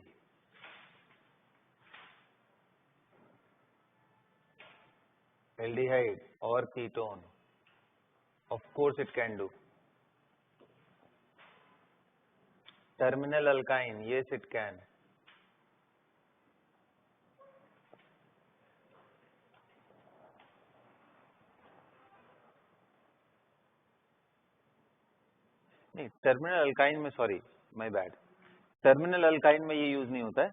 एल्डिहाइड और ketone, of course it can do. Terminal alkyne, yes it can। नहीं, टर्मिनल अल्काइन में, sorry my bad, terminal alkyne में ये यूज नहीं होता है।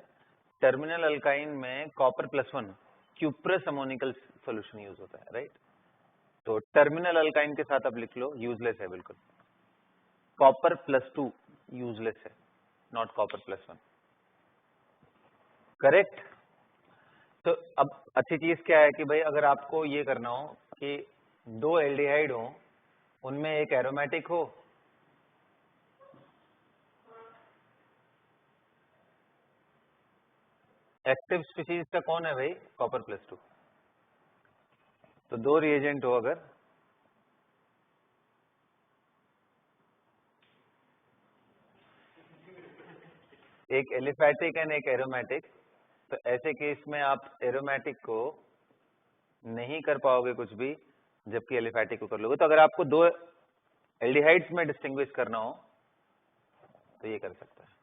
टर्मिनल अल्काइन में कॉपर+1 क्यूप्रस अमोनिकल सोल्यूशन यूज होता है, राइट। तो टर्मिनल अल्काइन के साथ आप लिख लो, यूजलेस है बिल्कुल। कॉपर+2 यूजलेस है, नॉट कॉपर+1, करेक्ट। तो अब अच्छी चीज क्या है कि भाई अगर आपको ये करना हो कि दो एल्डिहाइड हो, उनमें एक एरोमेटिक हो, एक्टिव स्पीशीज का कौन है भाई, कॉपर+2। तो दो रिएजेंट हो अगर, एक एलिफैटिक एंड एक एरोमेटिक, तो ऐसे केस में आप एरोमेटिक को नहीं कर पाओगे कुछ भी, जबकि एलिफैटिक को कर लोगे। तो अगर आपको दो एल्डिहाइड्स में डिस्टिंग्विश करना हो तो ये कर सकता है।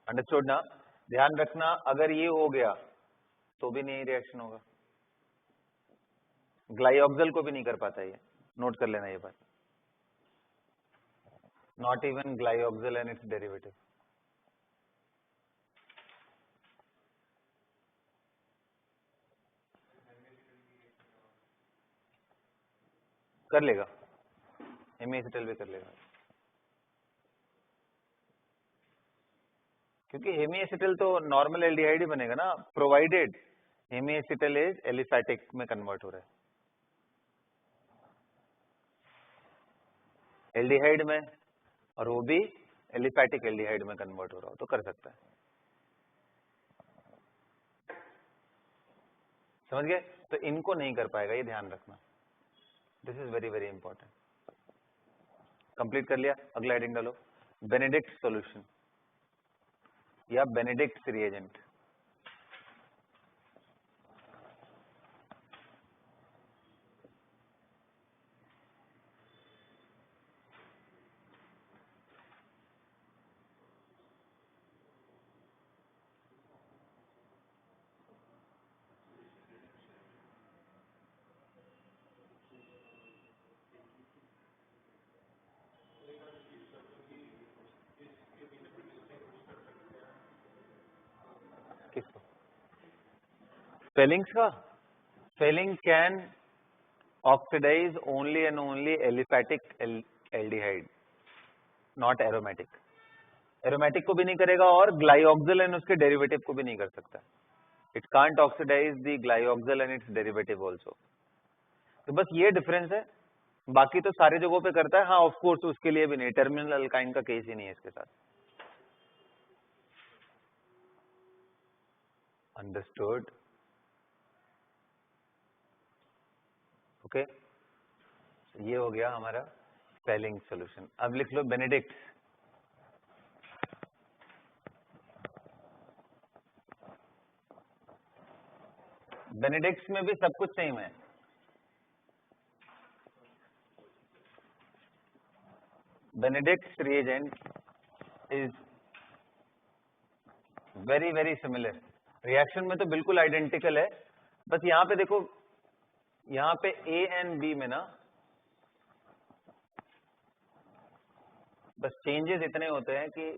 अंडरस्टूड ना। ध्यान रखना, अगर ये हो गया तो भी नहीं रिएक्शन होगा। ग्लाइऑक्सल को भी नहीं कर पाता ये, नोट कर लेना ये बात। Not even glyoxal and its derivative. कर लेगा, हेमीएसिटल भी कर लेगा, क्योंकि हेमीएसिटल तो नॉर्मल एल्डिहाइड ही बनेगा ना, प्रोवाइडेड हेमीएसिटल इज एलिफैटिक में कन्वर्ट हो रहा है, एल्डिहाइड में, और वो भी एलिफैटिक एल्डिहाइड में कन्वर्ट हो रहा हो तो कर सकता है। समझ गए। तो इनको नहीं कर पाएगा, ये ध्यान रखना, this is very very important. Complete कर लिया, अगला हेडिंग डालो, बेनेडिक्ट सॉल्यूशन या बेनेडिक्ट रिएजेंट। किसको, स्पेलिंग्स का। Spelling can oxidise only and only aliphatic aldehyde, not aromatic. Aromatic को भी नहीं करेगा और ग्लाइऑक्सल एंड उसके डेरिवेटिव को भी नहीं कर सकता। It can't oxidise the glyoxal and its derivative also. तो बस ये डिफरेंस है, बाकी तो सारी जगहों पे करता है। हाँ ऑफ कोर्स उसके लिए भी नहीं, टर्मिनल अल्काइन का केस ही नहीं है इसके साथ। Understood, okay. ये हो गया हमारा स्पेलिंग सॉल्यूशन। अब लिख लो बेनेडिक्ट। बेनेडिक्ट्स में भी सब कुछ सेम है। Benedict's reagent is very very similar, reaction में तो बिल्कुल आइडेंटिकल है। बस यहां पे देखो, यहां पे ए एंड बी में ना बस चेंजेस इतने होते हैं कि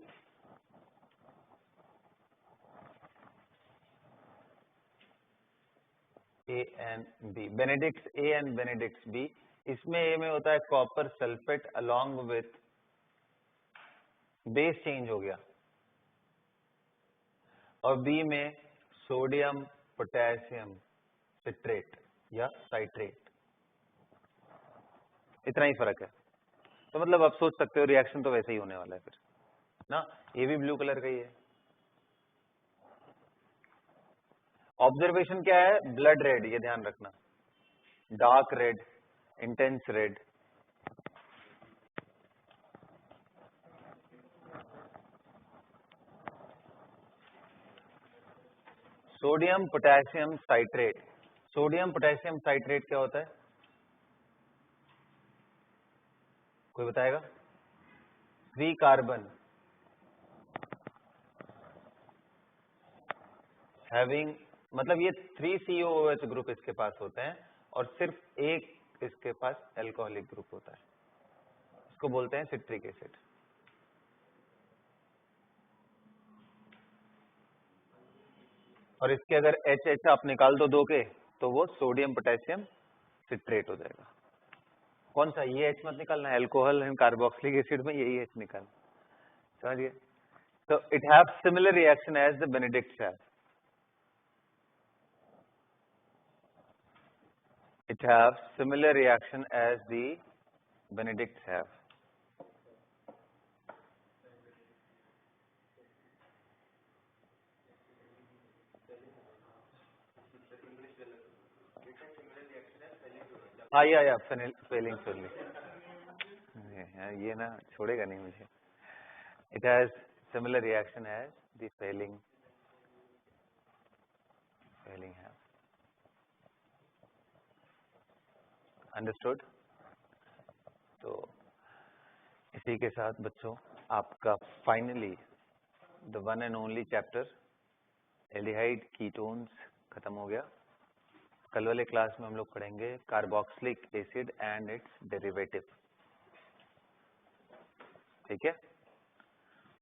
A and B, Benedict's A and Benedict's B. इसमें ए में होता है copper sulphate along with base change हो गया, और बी में सोडियम पोटेशियम सिट्रेट या साइट्रेट। इतना ही फर्क है। तो मतलब आप सोच सकते हो रिएक्शन तो वैसे ही होने वाला है फिर ना। ये भी ब्लू कलर का ही है। ऑब्जर्वेशन क्या है? ब्लड रेड, ये ध्यान रखना, dark red, intense red. Sodium potassium citrate, sodium potassium citrate क्या होता है? कोई बताएगा? 3 कार्बन हैविंग, मतलब ये 3 COOH ग्रुप इसके पास होते हैं और सिर्फ एक इसके पास एल्कोहलिक ग्रुप होता है, इसको बोलते हैं सिट्रिक एसिड। और इसके अगर HH आप निकाल दो 2 के, तो वो सोडियम पोटेशियम सिट्रेट हो जाएगा। कौन सा? ये H मत निकालना, अल्कोहल एंड कार्बोक्सिलिक एसिड में यही H निकाल, समझिए। तो it have similar reaction as the Benedict's have, it have similar reaction as the Benedicts have. हाँ या फेलिंग सोडली, ये ना छोड़ेगा नहीं मुझे। It has similar reaction as the failing have. Understood? तो इसी के साथ बच्चों आपका finally the one and only chapter aldehyde ketones खत्म हो गया। कल वाले क्लास में हम लोग पढ़ेंगे carboxylic acid and its derivative, ठीक है।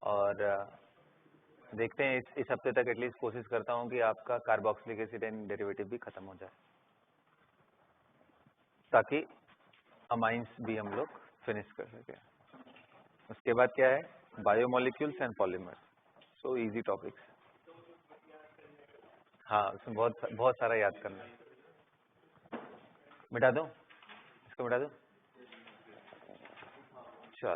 और देखते हैं इस हफ्ते तक एटलीस्ट कोशिश करता हूं कि आपका कार्बोक्सिलिक एसिड एंड डेरिवेटिव भी खत्म हो जाए, ताकि अमाइंस भी हम लोग फिनिश कर सके। उसके बाद क्या है? Biomolecules and polymers, so easy topics. हाँ, उसमें बहुत सारा याद करना है। मिटा दूं इसको, मिटा दूं? चलो,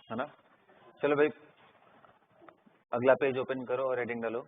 है ना। चलो भाई, अगला पेज ओपन करो और हेडिंग डालो।